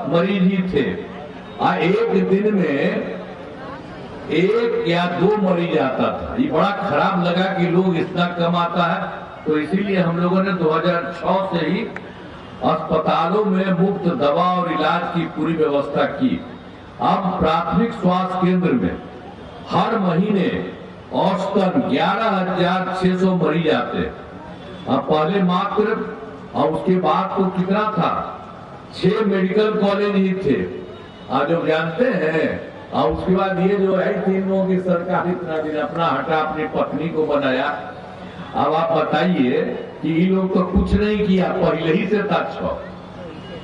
मरीज ही थे। एक दिन में 1 या 2 मरीज आता था। ये बड़ा खराब लगा कि लोग इतना कम आता है। तो इसीलिए हम लोगों ने 2006 से ही अस्पतालों में मुफ्त दवा और इलाज की पूरी व्यवस्था की। अब प्राथमिक स्वास्थ्य केंद्र में हर महीने औसतन 11,600 मरीज आते। अब पहले मात्र, और उसके बाद तो कितना था, 6 मेडिकल कॉलेज ही थे। आज जो जानते हैं, और उसके बाद ये जो है 3 लोगों की सरकार इतना दिन अपना हटा, अपनी पत्नी को बनाया। अब आप बताइए कि ये लोग तो कुछ नहीं किया, पहले ही से था 6।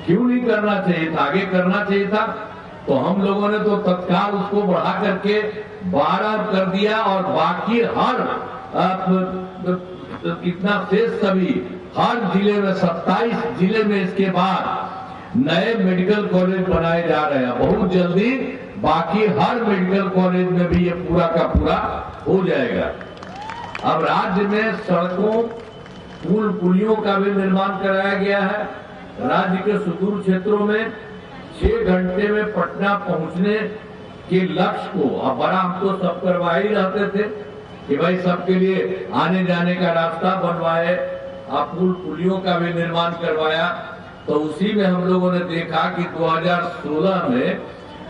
क्यों नहीं करना चाहिए था? आगे करना चाहिए था। तो हम लोगों ने तो तत्काल उसको बढ़ा करके 12 कर दिया और बाकी हर इतना शेष सभी हर जिले में 27 जिले में इसके बाद नए मेडिकल कॉलेज बनाए जा रहे हैं। बहुत जल्दी बाकी हर मेडिकल कॉलेज में भी ये पूरा का पूरा हो जाएगा। अब राज्य में सड़कों, पुल पुलियों का भी निर्माण कराया गया है। राज्य के सुदूर क्षेत्रों में 6 घंटे में पटना पहुंचने के लक्ष्य को, अब बड़ा हम तो सब करवा ही रहते थे कि भाई सबके लिए आने जाने का रास्ता बनवाए, अब पुल पुलियों का भी निर्माण करवाया। तो उसी में हम लोगों ने देखा कि 2016 में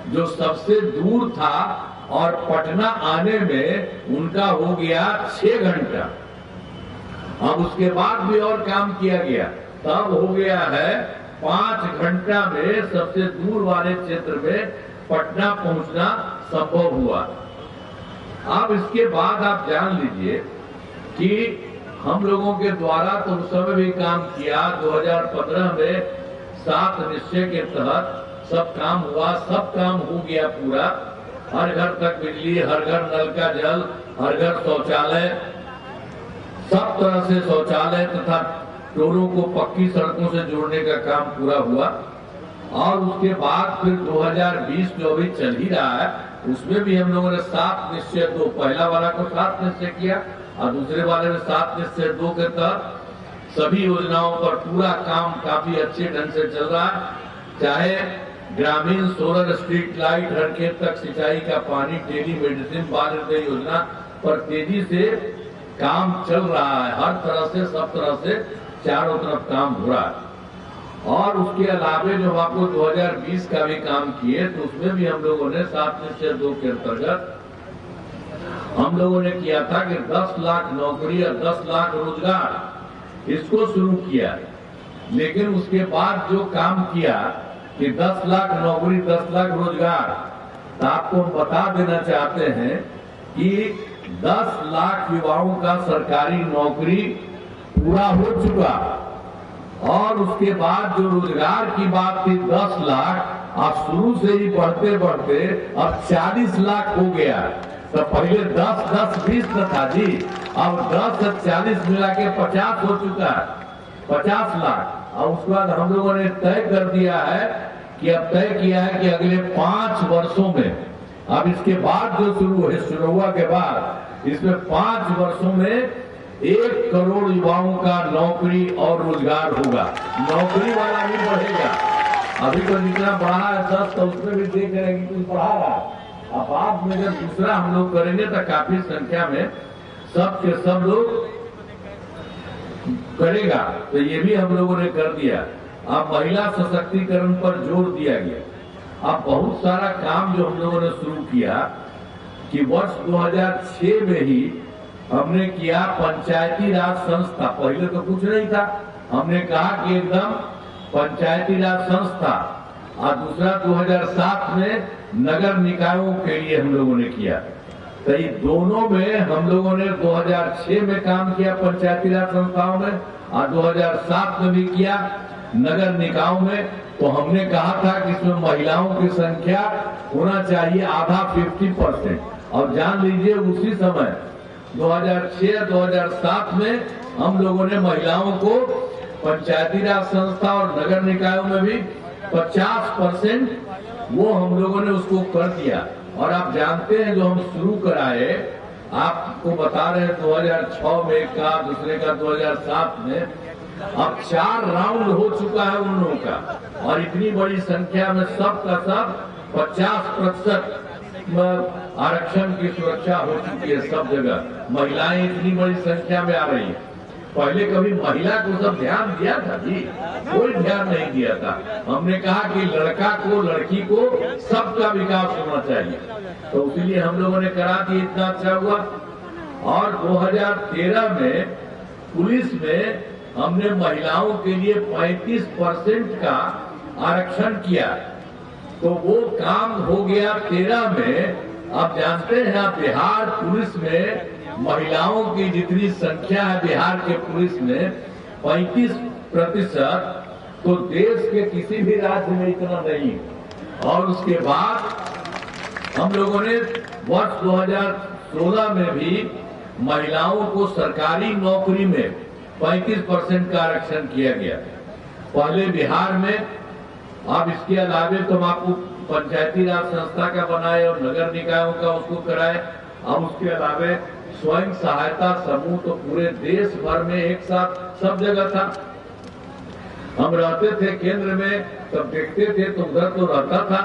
जो सबसे दूर था और पटना आने में उनका हो गया 6 घंटा। अब उसके बाद भी और काम किया गया, तब हो गया है 5 घंटा में सबसे दूर वाले क्षेत्र में पटना पहुंचना संभव हुआ। अब इसके बाद आप जान लीजिए कि हम लोगों के द्वारा तो उस समय भी काम किया। 2015 में 7 निश्चय के तहत सब काम हुआ, सब काम हो गया पूरा। हर घर तक बिजली, हर घर नल का जल, हर घर शौचालय, सब तरह से शौचालय तथा टोलों को पक्की सड़कों से जोड़ने का काम पूरा हुआ। और उसके बाद फिर 2020 जो अभी चल ही रहा है, उसमें भी हम लोगों ने 7 निश्चय 2, पहला वाला को 7 निश्चय किया और दूसरे वाले में 7 निश्चय 2 के तहत सभी योजनाओं पर पूरा काम काफी अच्छे ढंग से चल रहा है। चाहे ग्रामीण सोलर स्ट्रीट लाइट, हर खेत तक सिंचाई का पानी, टेली मेडिसिन, बाल हृदय योजना पर तेजी से काम चल रहा है। हर तरह से, सब तरह से चारों तरफ काम हो रहा है। और उसके अलावे जो आपको 2020 का भी काम किए, तो उसमें भी हम लोगों ने 7 निश्चय 2 के अंतर्गत हम लोगों ने किया था कि 10 लाख नौकरी और 10 लाख रोजगार, इसको शुरू किया। लेकिन उसके बाद जो काम किया कि 10 लाख नौकरी, 10 लाख रोजगार, तो आपको हम बता देना चाहते हैं कि 10 लाख युवाओं का सरकारी नौकरी पूरा हो चुका। और उसके बाद जो रोजगार की बात थी 10 लाख, अब शुरू से ही बढ़ते बढ़ते अब 40 लाख हो गया। तो पहले 10, 10, 20 था जी, अब 10 से 40 मिला के 50 हो चुका है, 50 लाख। और उसके बाद हम लोगों ने तय कर दिया है कि अब तय किया है कि अगले 5 वर्षों में, अब इसके बाद जो शुरू हुआ के बाद इसमें 5 वर्षों में 1 करोड़ युवाओं का नौकरी और रोजगार होगा। नौकरी वाला भी बढ़ेगा। अभी तो जितना बढ़ा है 10, तो उसमें भी देख रहे हैं कि कुछ बढ़ा रहा है। अब बाद में जब दूसरा हम लोग करेंगे तो काफी संख्या में सब के सब लोग करेगा। तो ये भी हम लोगों ने कर दिया। अब महिला सशक्तिकरण पर जोर दिया गया। अब बहुत सारा काम जो हम लोगों ने शुरू किया कि वर्ष 2006 में ही हमने किया पंचायती राज संस्था। पहले तो कुछ नहीं था, हमने कहा कि एकदम पंचायती राज संस्था। और दूसरा 2007 में नगर निकायों के लिए हम लोगों ने किया। तो ये दोनों में हम लोगों ने 2006 में काम किया पंचायती राज संस्थाओं में, और 2007 में भी किया नगर निकायों में। तो हमने कहा था कि इसमें महिलाओं की संख्या होना चाहिए आधा, 50%। और जान लीजिए उसी समय 2006-2007 में हम लोगों ने महिलाओं को पंचायती राज संस्था और नगर निकायों में भी 50% वो हम लोगों ने उसको कर दिया। और आप जानते हैं जो हम शुरू कराए, आपको बता रहे हैं 2006 में एक का, दूसरे का 2007 में, अब 4 राउंड हो चुका है उन लोगों का। और इतनी बड़ी संख्या में सब का सब 50% आरक्षण की सुरक्षा हो चुकी है सब जगह। महिलाएं इतनी बड़ी संख्या में आ रही है। पहले कभी महिला को सब ध्यान दिया था जी? कोई ध्यान नहीं दिया था। हमने कहा कि लड़का को, लड़की को सबका विकास होना चाहिए, तो इसीलिए हम लोगों ने करा दिया। इतना अच्छा हुआ। और 2013 में पुलिस में हमने महिलाओं के लिए 35% का आरक्षण किया। तो वो काम हो गया 13 में। आप जानते हैं बिहार पुलिस में महिलाओं की जितनी संख्या है बिहार के पुलिस में 35%, तो देश के किसी भी राज्य में इतना नहीं। और उसके बाद हम लोगों ने वर्ष 2016 में भी महिलाओं को सरकारी नौकरी में 35% का आरक्षण किया गया। पहले बिहार में, अब इसके अलावे तो हम आपको पंचायती राज संस्था का बनाए और नगर निकायों का उसको कराए। अब उसके अलावे स्वयं सहायता समूह तो पूरे देश भर में एक साथ सब जगह था। हम रहते थे केंद्र में, तब देखते थे तो उधर तो रहता था।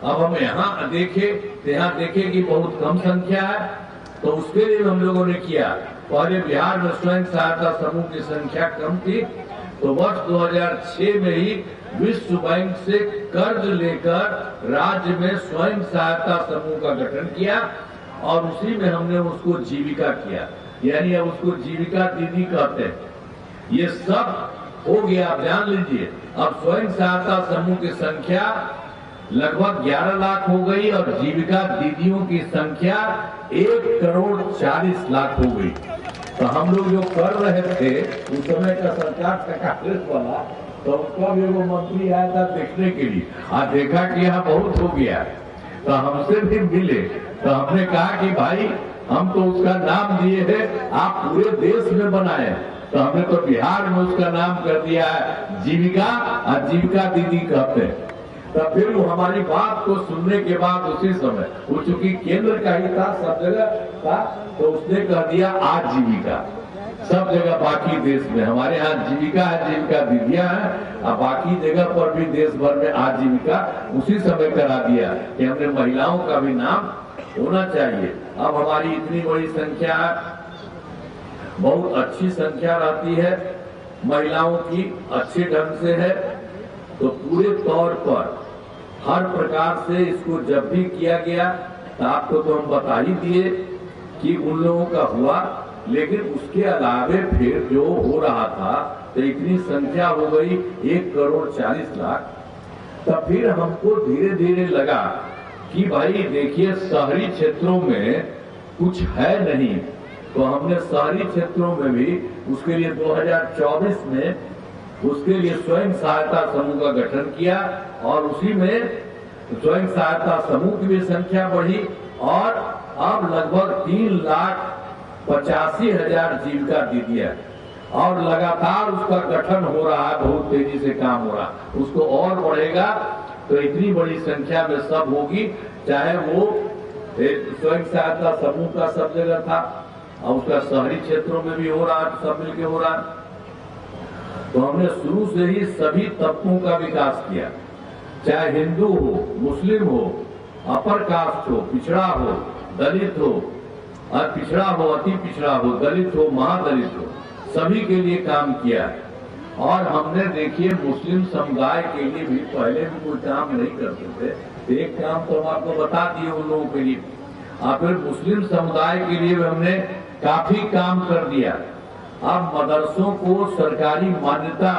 अब हम यहाँ देखे तो यहाँ देखे कि बहुत कम संख्या है, तो उसके लिए हम लोगों ने किया। पहले बिहार में स्वयं सहायता समूह की संख्या कम थी, तो वर्ष 2006 में ही विश्व बैंक से कर्ज लेकर राज्य में स्वयं सहायता समूह का गठन किया और उसी में हमने उसको जीविका किया, यानी अब उसको जीविका दीदी कहते हैं। ये सब हो गया। आप जान लीजिए अब स्वयं सहायता समूह की संख्या लगभग 11 लाख हो गई और जीविका दीदियों की संख्या 1,40,00,000 हो गई। तो हम लोग जो कर रहे थे उस समय का सरकार का कांग्रेस वाला, तो उसका भी वो मंत्री आया था देखने के लिए, आज देखा कि यहाँ बहुत हो गया। तो हमसे भी मिले तो हमने कहा कि भाई हम तो उसका नाम दिए हैं, आप पूरे देश में बनाए, तो हमने तो बिहार में उसका नाम कर दिया है जीविका, और जीविका दीदी कहते हैं। तो फिर वो हमारी बात को सुनने के बाद उसी समय वो चूंकि केंद्र का ही था, सब जगह था, तो उसने कह दिया आजीविका। सब जगह बाकी देश में हमारे यहाँ जीविका है, जीविका दीदियां हैं, और बाकी जगह पर भी देश भर में आजीविका उसी समय करा दिया कि हमने महिलाओं का भी नाम होना चाहिए। अब हमारी इतनी बड़ी संख्या है, बहुत अच्छी संख्या रहती है महिलाओं की, अच्छे ढंग से है, तो पूरे तौर पर हर प्रकार से इसको जब भी किया गया तो आपको तो हम बता ही दिए कि उन लोगों का हुआ, लेकिन उसके अलावे फिर जो हो रहा था तो इतनी संख्या हो गई 1,40,00,000। तब फिर हमको धीरे धीरे लगा कि भाई देखिए शहरी क्षेत्रों में कुछ है नहीं, तो हमने शहरी क्षेत्रों में भी उसके लिए 2024 में उसके लिए स्वयं सहायता समूह का गठन किया और उसी में स्वयं सहायता समूह की भी संख्या बढ़ी और अब लगभग 3,85,000 जीविका दीदियां और लगातार उसका गठन हो रहा है, बहुत तेजी से काम हो रहा है, उसको और बढ़ेगा तो इतनी बड़ी संख्या में सब होगी, चाहे वो स्वयं सहायता समूह का सब जगह था और उसका शहरी क्षेत्रों में भी हो रहा है, सब मिलकर हो रहा है। तो हमने शुरू से ही सभी तबकों का विकास किया, चाहे हिंदू हो, मुस्लिम हो, अपर कास्ट हो, पिछड़ा हो, दलित हो, पिछड़ा हो, अति पिछड़ा हो, दलित हो, महादलित हो, सभी के लिए काम किया। और हमने देखिए मुस्लिम समुदाय के लिए भी पहले भी कोई काम नहीं करते थे, एक काम तो हम आपको बता दिए उन लोगों के लिए, और फिर मुस्लिम समुदाय के लिए भी हमने काफी काम कर दिया। अब मदरसों को सरकारी मान्यता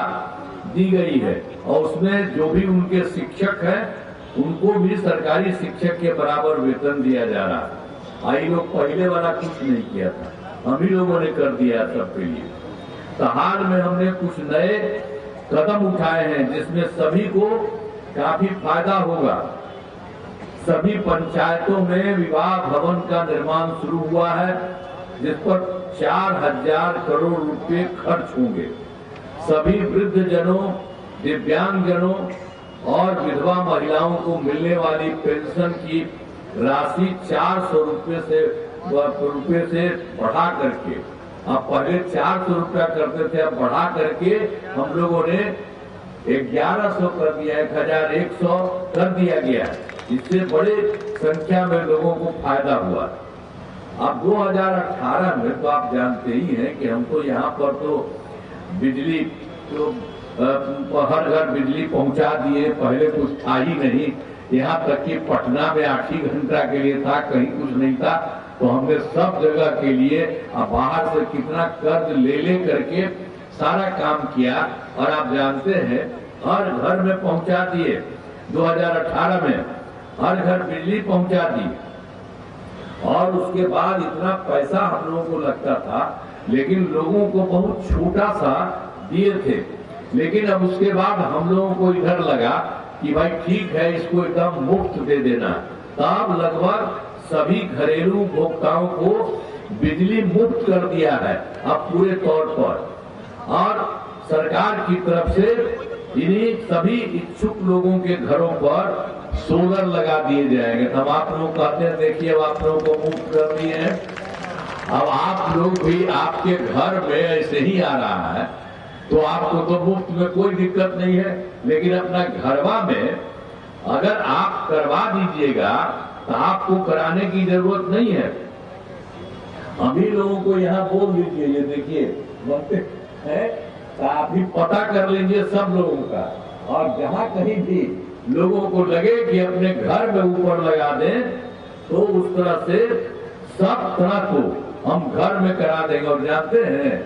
दी गई है और उसमें जो भी उनके शिक्षक हैं उनको भी सरकारी शिक्षक के बराबर वेतन दिया जा रहा है। आई लोग पहले वाला कुछ नहीं किया था, हम ही लोगों ने कर दिया सबके लिए। तो हाल में हमने कुछ नए कदम उठाए हैं जिसमें सभी को काफी फायदा होगा। सभी पंचायतों में विवाह भवन का निर्माण शुरू हुआ है जिस पर 4,000 करोड़ रुपए खर्च होंगे। सभी वृद्ध जनों, दिव्यांग जनों और विधवा महिलाओं को मिलने वाली पेंशन की राशि 400 रुपए से बढ़ा करके, अब पहले 400 रुपया करते थे, अब बढ़ा करके हम लोगों ने 1100 कर दिया, 1,100 कर दिया गया। इससे बड़े संख्या में लोगों को फायदा हुआ। अब 2018 में तो आप जानते ही हैं कि हम तो यहाँ पर तो बिजली तो हर घर बिजली पहुंचा दिए, पहले कुछ था ही नहीं, यहाँ तक कि पटना में 8 ही घंटा के लिए था, कहीं कुछ नहीं था। तो हमने सब जगह के लिए बाहर से कितना कर्ज ले करके सारा काम किया और आप जानते हैं हर घर में पहुंचा दिए। 2018 में हर घर बिजली पहुंचा दी और उसके बाद इतना पैसा हम लोगों को लगता था, लेकिन लोगों को बहुत छोटा सा दिए थे। लेकिन अब उसके बाद हम लोगों को इधर लगा कि भाई ठीक है, इसको एकदम मुफ्त दे देना। तब लगभग सभी घरेलू उपभोक्ताओं को बिजली मुफ्त कर दिया है अब पूरे तौर पर, और सरकार की तरफ से इन्हीं सभी इच्छुक लोगों के घरों पर सोलर लगा दिए जाएंगे। अब आप लोग कहते हैं देखिए अब आप लोगों को मुफ्त कर दिए हैं, अब आप लोग भी आपके घर में ऐसे ही आ रहा है तो आपको तो मुफ्त में कोई दिक्कत नहीं है, लेकिन अपना घरवा में अगर आप करवा दीजिएगा तो आपको कराने की जरूरत नहीं है। हम ही लोगों को यहाँ बोल दीजिए, ये देखिए बनते हैं, आप भी पता कर लीजिए सब लोगों का, और जहाँ कहीं भी लोगों को लगे कि अपने घर में ऊपर लगा दें, तो उस तरह से सब तरह को हम घर में करा देंगे। और जानते हैं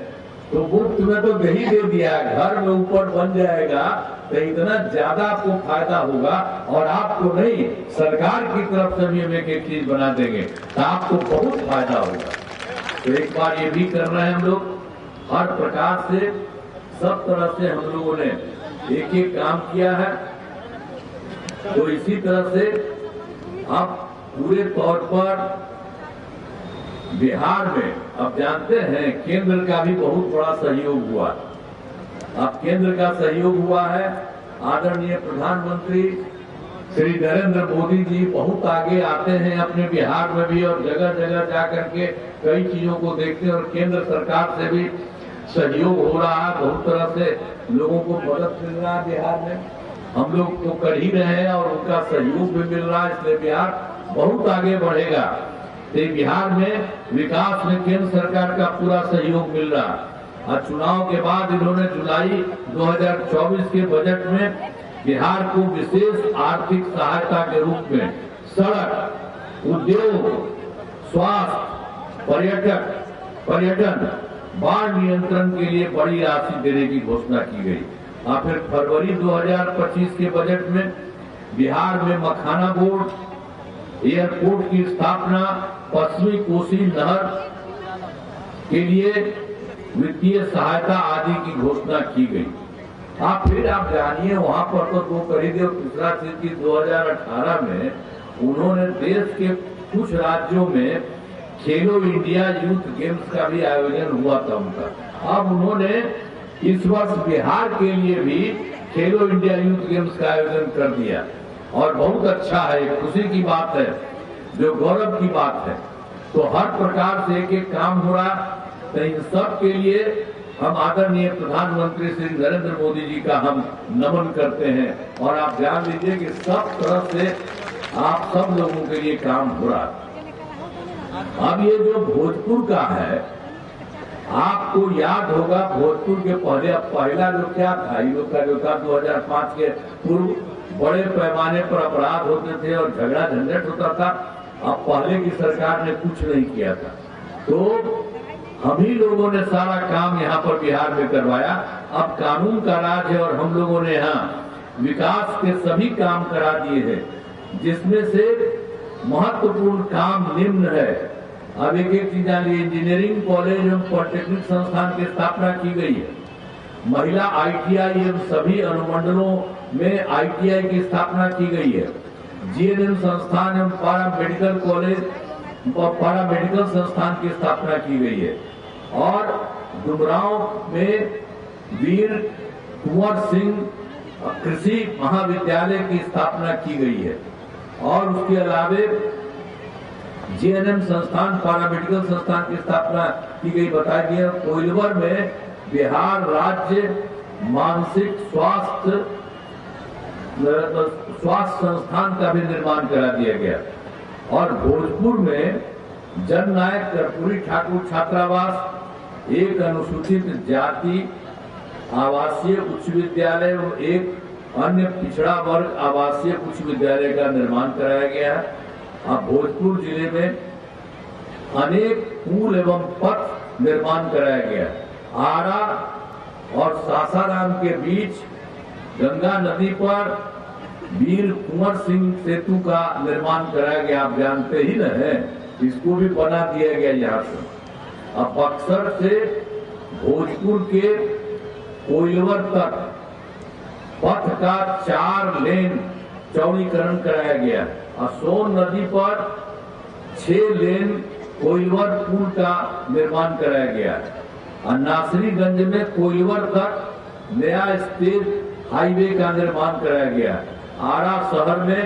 तो मुफ्त में तो नहीं दे दिया, घर में ऊपर बन जाएगा तो इतना ज्यादा आपको फायदा होगा, और आपको नहीं सरकार की तरफ से भी हम एक चीज बना देंगे तो आपको बहुत फायदा होगा। तो एक बार ये भी कर रहे हैं हम लोग, हर प्रकार से सब तरह से हम लोगों ने एक एक काम किया है। तो इसी तरह से अब पूरे तौर पर बिहार में अब जानते हैं केंद्र का भी बहुत बड़ा सहयोग हुआ। अब केंद्र का सहयोग हुआ है, आदरणीय प्रधानमंत्री श्री नरेंद्र मोदी जी बहुत आगे आते हैं अपने बिहार में भी, और जगह जगह जाकर के कई चीजों को देखते हैं, और केंद्र सरकार से भी सहयोग हो रहा है, बहुत तरह से लोगों को मदद मिल रहा है बिहार में। हम लोग तो कर ही रहे हैं और उनका सहयोग भी मिल रहा है, इसलिए बिहार बहुत आगे बढ़ेगा। तो बिहार में विकास में केंद्र सरकार का पूरा सहयोग मिल रहा है। और चुनाव के बाद इन्होंने जुलाई 2024 के बजट में बिहार को विशेष आर्थिक सहायता के रूप में सड़क, उद्योग, स्वास्थ्य, पर्यटन, बाढ़ नियंत्रण के लिए बड़ी राशि देने की घोषणा की गई। और फिर फरवरी 2025 के बजट में बिहार में मखाना बोर्ड, एयरपोर्ट की स्थापना, पश्चिमी कोसी नहर के लिए वित्तीय सहायता आदि की घोषणा की गई। फिर आप जानिए वहां पर तो 2 खरीदे, और दूसरा चीज की 2018 में उन्होंने देश के कुछ राज्यों में खेलो इंडिया यूथ गेम्स का भी आयोजन हुआ था उनका। अब उन्होंने इस वर्ष बिहार के लिए भी खेलो इंडिया यूथ गेम्स का आयोजन कर दिया, और बहुत अच्छा है, खुशी की बात है, जो गौरव की बात है। तो हर प्रकार से एक एक काम हो रहा, तो इन सब के लिए हम आदरणीय प्रधानमंत्री श्री नरेंद्र मोदी जी का हम नमन करते हैं। और आप ध्यान दीजिए कि सब तरफ से आप सब लोगों के लिए काम हो रहा है। अब ये जो भोजपुर का है, आपको याद होगा भोजपुर के पहला जो क्या था, ये लोग का जो था 2005 के पूर्व बड़े पैमाने पर अपराध होते थे और झगड़ा झंझट होता था। अब पहले की सरकार ने कुछ नहीं किया था, तो हम ही लोगों ने सारा काम यहाँ पर बिहार में करवाया। अब कानून का राज है, और हम लोगों ने यहाँ विकास के सभी काम करा दिए हैं, जिसमें से महत्वपूर्ण काम निम्न है। अब एक एक चीज जानिए, इंजीनियरिंग कॉलेज एवं पॉलिटेक्निक संस्थान की स्थापना की गई है। महिला ITI एवं सभी अनुमंडलों में ITI की स्थापना की गई है। GNM संस्थान एवं पैरामेडिकल कॉलेज, पैरामेडिकल संस्थान की स्थापना की गई है। और डुमरांव में वीर कुंवर सिंह कृषि महाविद्यालय की स्थापना की गई है। और उसके अलावे GNM संस्थान, पैरामेडिकल संस्थान की स्थापना की गई, बताया गया। कोइलवर में बिहार राज्य मानसिक स्वास्थ्य संस्थान का भी निर्माण करा दिया गया। और भोजपुर में जननायक कर्पूरी ठाकुर छात्रावास, एक अनुसूचित जाति आवासीय उच्च विद्यालय और एक अन्य पिछड़ा वर्ग आवासीय उच्च विद्यालय का निर्माण कराया गया है। अब भोजपुर जिले में अनेक पुल एवं पथ निर्माण कराया गया। आरा और सासाराम के बीच गंगा नदी पर वीर कुंवर सिंह सेतु का निर्माण कराया गया। आप जानते ही न है, इसको भी बना दिया गया यहाँ से। अब बक्सर से भोजपुर के कोइलवर तक पथ का 4 लेन चौड़ीकरण कराया गया। और सोन नदी पर 6 लेन कोइलवर पुल का निर्माण कराया गया। और नासरीगंज में कोइलवर तक नया स्टेट हाईवे का निर्माण कराया गया। आरा शहर में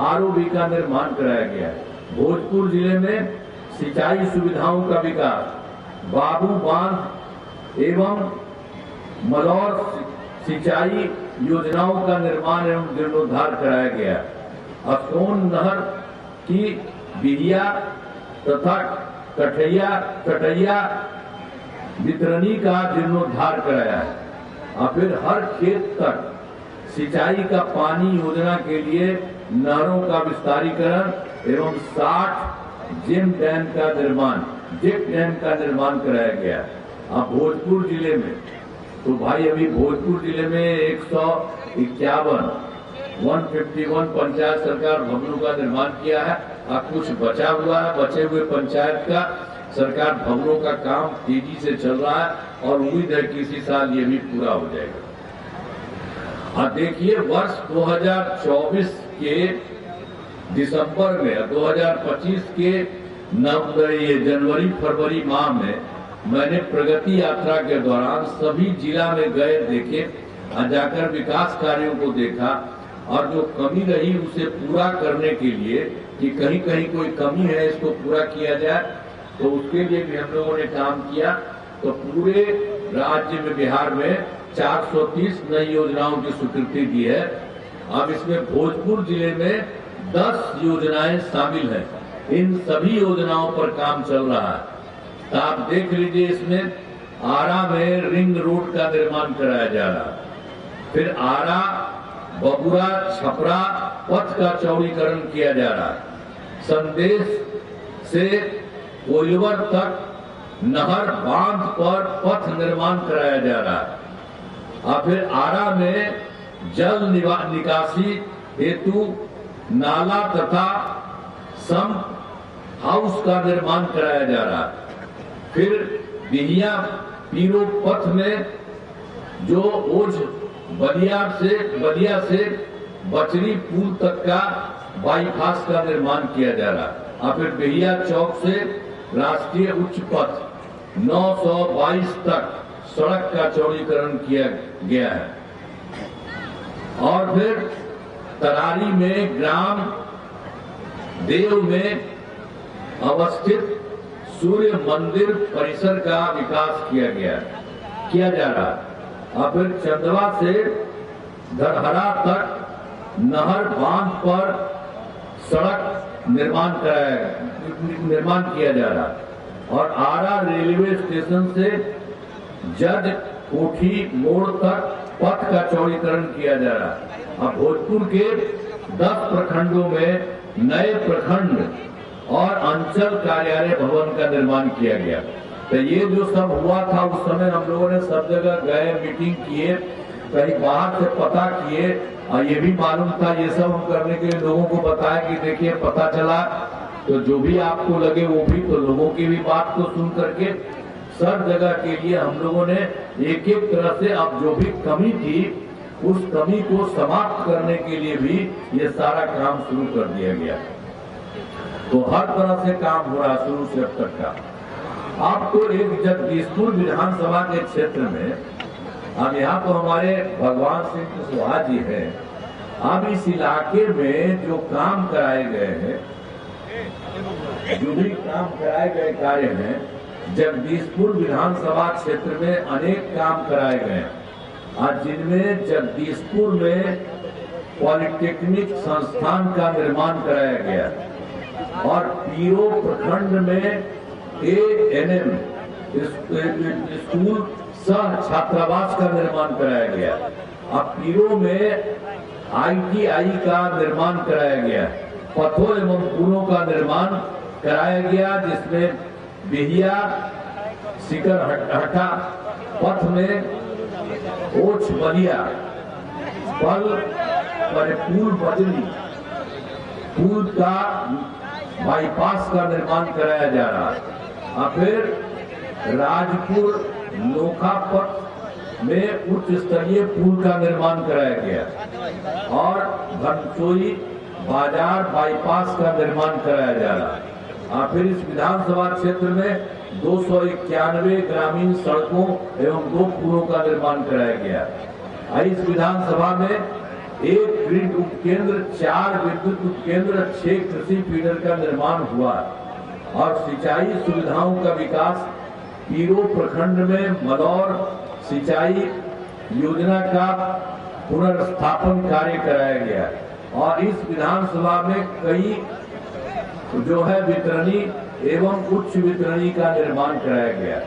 ROB का निर्माण कराया गया। भोजपुर जिले में सिंचाई सुविधाओं का विकास, बाबू बांध एवं मलौर सिंचाई योजनाओं का निर्माण एवं जीर्णोद्धार कराया गया। और सोन नहर की बिहिया तथा कटैया वितरणी का जीर्णोद्धार कराया है। और फिर हर खेत तक सिंचाई का पानी योजना के लिए नहरों का विस्तारीकरण एवं 60 जेम डैम का निर्माण, जेट डैम का निर्माण कराया गया। अब भोजपुर जिले में तो भाई अभी भोजपुर जिले में 151 पंचायत सरकार भवनों का निर्माण किया है। अब कुछ बचा हुआ है, बचे हुए पंचायत का सरकार भवनों का काम तेजी से चल रहा है और उम्मीद है कि इसी साल ये भी पूरा हो जाएगा। अब देखिए वर्ष 2024 के दिसंबर में 2025 के ये जनवरी फरवरी माह में मैंने प्रगति यात्रा के दौरान सभी जिला में गए, देखे और जाकर विकास कार्यों को देखा और जो कमी रही उसे पूरा करने के लिए कि कहीं कहीं कोई कमी है इसको पूरा किया जाए, तो उसके लिए भी हम लोगों ने काम किया। तो पूरे राज्य में बिहार में 430 नई योजनाओं की स्वीकृति दी है। अब इसमें भोजपुर जिले में 10 योजनाएं शामिल हैं। इन सभी योजनाओं पर काम चल रहा है। तो आप देख लीजिए, इसमें आरा में रिंग रोड का निर्माण कराया जा रहा है, फिर आरा बबुरा छपरा पथ का चौड़ीकरण किया जा रहा है, संदेश से कोइलवर तक नहर बांध पर पथ निर्माण कराया जा रहा है। और फिर आरा में जल निकासी हेतु नाला तथा सम्प हाउस का निर्माण कराया जा रहा है। फिर बिहिया पीरो पथ में जो ओझ बलिया से बचरी पुल तक का बाईपास का निर्माण किया जा रहा है। और फिर बिहिया चौक से राष्ट्रीय उच्च पथ 922 तक सड़क का चौड़ीकरण किया गया है। और फिर तरारी में ग्राम देव में अवस्थित सूर्य मंदिर परिसर का विकास किया जा रहा है। और फिर चंदवा से धरहरा तक नहर बांध पर सड़क निर्माण किया जा रहा है। और आरा रेलवे स्टेशन से जज कोठी मोड़ तक पथ का चौड़ीकरण किया जा रहा है। अब भोजपुर के 10 प्रखंडों में नए प्रखंड और अंचल कार्यालय भवन का निर्माण किया गया। तो ये जो सब हुआ था उस समय हम लोगों ने सब जगह गए, मीटिंग किए, कहीं बाहर से पता किए और ये भी मालूम था ये सब हम करने के लिए लोगों को बताया कि देखिए पता चला, तो जो भी आपको लगे वो भी, तो लोगों की भी बात को सुन करके सब जगह के लिए हम लोगों ने एक एक तरह से अब जो भी कमी थी उस कमी को समाप्त करने के लिए भी ये सारा काम शुरू कर दिया गया। तो हर तरह से काम हो रहा शुरू से अब तक का। अब तो एक जगदीशपुर विधानसभा के क्षेत्र में अब यहाँ तो हमारे भगवान सिंह कुशवाहा जी हैं। अब इस इलाके में जो काम कराए गए हैं, जो भी काम कराए गए कार्य हैं, जगदीशपुर विधानसभा क्षेत्र में अनेक काम कराए गए आज, जिनमें जगदीशपुर में पॉलिटेक्निक संस्थान का निर्माण कराया गया और पीरो प्रखंड में ANM स्कूल सह छात्रावास का निर्माण कराया गया। अब पीरो में ITI का निर्माण कराया गया, पथों एवं पुलों का निर्माण कराया गया, जिसमें बिहिया सिकरहटा पथ में ओछ बलिया पल पर पुल बजरी पुल का बाईपास का निर्माण कराया जा रहा है। और फिर राजपुर नोखा पथ में उच्च स्तरीय पुल का निर्माण कराया गया और घनचोई बाजार बाईपास का निर्माण कराया जा रहा है। और फिर इस विधानसभा क्षेत्र में 291 ग्रामीण सड़कों एवं 2 पुलों का निर्माण कराया गया। इस विधानसभा में 1 ग्रिड उपकेंद्र, 4 विद्युत उपकेंद्र, 6 कृषि फीडर का निर्माण हुआ और सिंचाई सुविधाओं का विकास पीरो प्रखंड में मलौर सिंचाई योजना का पुनर्स्थापन कार्य कराया गया। और इस विधानसभा में कई जो है वितरणी एवं उच्च वितरणी का निर्माण कराया गया।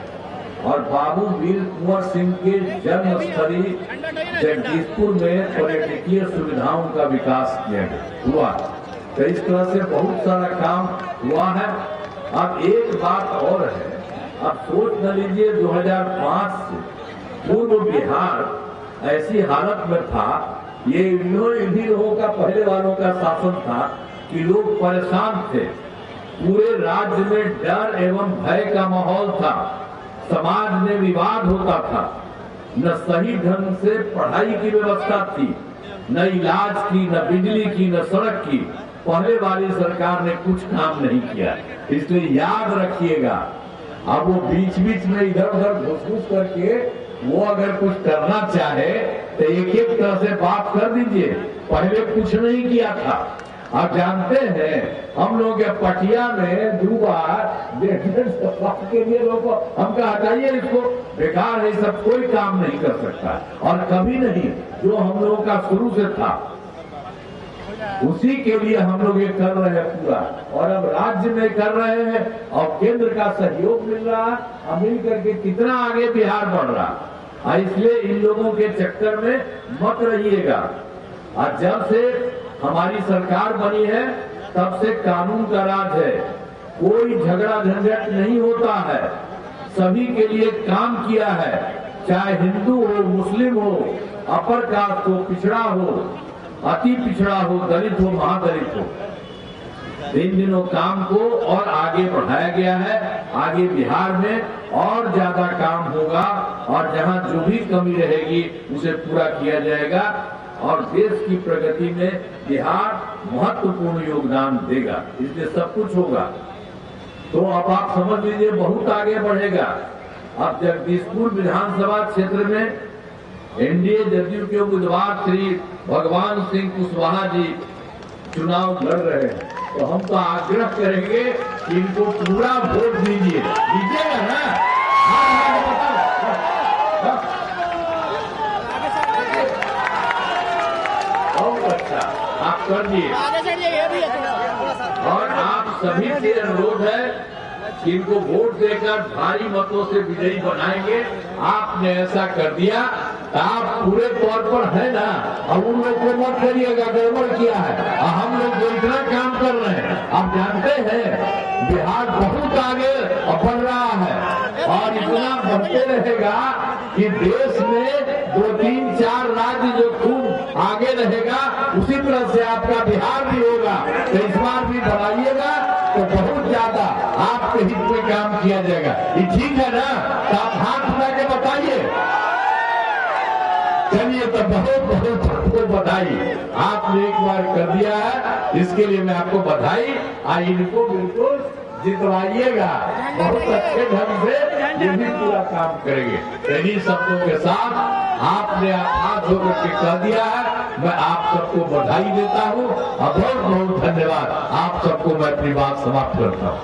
और बाबू वीर कुंवर सिंह के जन्मस्थली जगदीशपुर में पर्यटकीय सुविधाओं का विकास किया हुआ। तो इस तरह से बहुत सारा काम हुआ है। अब एक बात और है, अब सोच न लीजिए 2005 से पूर्व बिहार ऐसी हालत में था, ये इन्हीं लोगों का पहले वालों का शासन था कि लोग परेशान थे, पूरे राज्य में डर एवं भय का माहौल था, समाज में विवाद होता था, न सही ढंग से पढ़ाई की व्यवस्था थी, न इलाज की, न बिजली की, न सड़क की। पहले वाली सरकार ने कुछ काम नहीं किया, इसलिए याद रखिएगा। अब वो बीच बीच में इधर उधर घुस करके वो अगर कुछ करना चाहे तो एक एक तरह से बात कर दीजिए, पहले कुछ नहीं किया था। आप जानते हैं हम लोग पटिया में 2 बार 1.5 साल के लिए लोगों हमका हटाइए, इसको बेकार है, सब कोई काम नहीं कर सकता और कभी नहीं, जो हम लोगों का शुरू से था उसी के लिए हम लोग ये कर रहे हैं पूरा। और अब राज्य में कर रहे हैं और केंद्र का सहयोग मिल रहा है, अब मिल करके कितना आगे बिहार बढ़ रहा। इसलिए इन लोगों के चक्कर में मत रहिएगा। और जब से हमारी सरकार बनी है तब से कानून का राज है, कोई झगड़ा झंझट नहीं होता है, सभी के लिए काम किया है, चाहे हिंदू हो, मुस्लिम हो, अपर कास्ट हो, पिछड़ा हो, अति पिछड़ा हो, दलित हो, महादलित हो। इन दिनों काम को और आगे बढ़ाया गया है। आगे बिहार में और ज्यादा काम होगा और जहां जो भी कमी रहेगी उसे पूरा किया जाएगा और देश की प्रगति में बिहार महत्वपूर्ण योगदान देगा, इसलिए सब कुछ होगा। तो अब आप समझ लीजिए बहुत आगे बढ़ेगा। अब जगदीशपुर विधानसभा क्षेत्र में एनडीए जदयू के उम्मीदवार श्री भगवान सिंह कुशवाहा जी चुनाव लड़ रहे हैं, तो हम तो आग्रह करेंगे कि इनको पूरा वोट दीजिएगा ना। बहुत अच्छा, आप कर दिए। और आप सभी से अनुरोध है कि इनको वोट देकर भारी मतों से विजयी बनाएंगे। आपने ऐसा कर दिया, आप पूरे तौर पर है ना, अब उन लोग को मत करिएगा गड़बड़ किया है। हम लोग जो इतना काम कर रहे हैं, आप जानते हैं बिहार बहुत आगे बढ़ रहा है और इतना बढ़ते रहेगा कि देश में 2, 3, 4 राज्य जो खूब आगे रहेगा, उसी तरह से आपका बिहार भी होगा। तो इस बार भी बढ़ाइएगा तो बहुत ज्यादा आपके हित में काम किया जाएगा। ये ठीक है ना? तो आप हाथ उठा के बताइए। चलिए, तो बहुत बहुत आपको बधाई, आपने एक बार कर दिया है, इसके लिए मैं आपको बधाई। इनको बिल्कुल जितवाइएगा, बहुत अच्छे ढंग से ये भी पूरा काम करेंगे। इन्हीं शब्दों के साथ आपने हाथ होकर के कह दिया है, मैं आप सबको बधाई देता हूँ और बहुत बहुत धन्यवाद। आप सबको मैं अपनी बात समाप्त करता हूँ।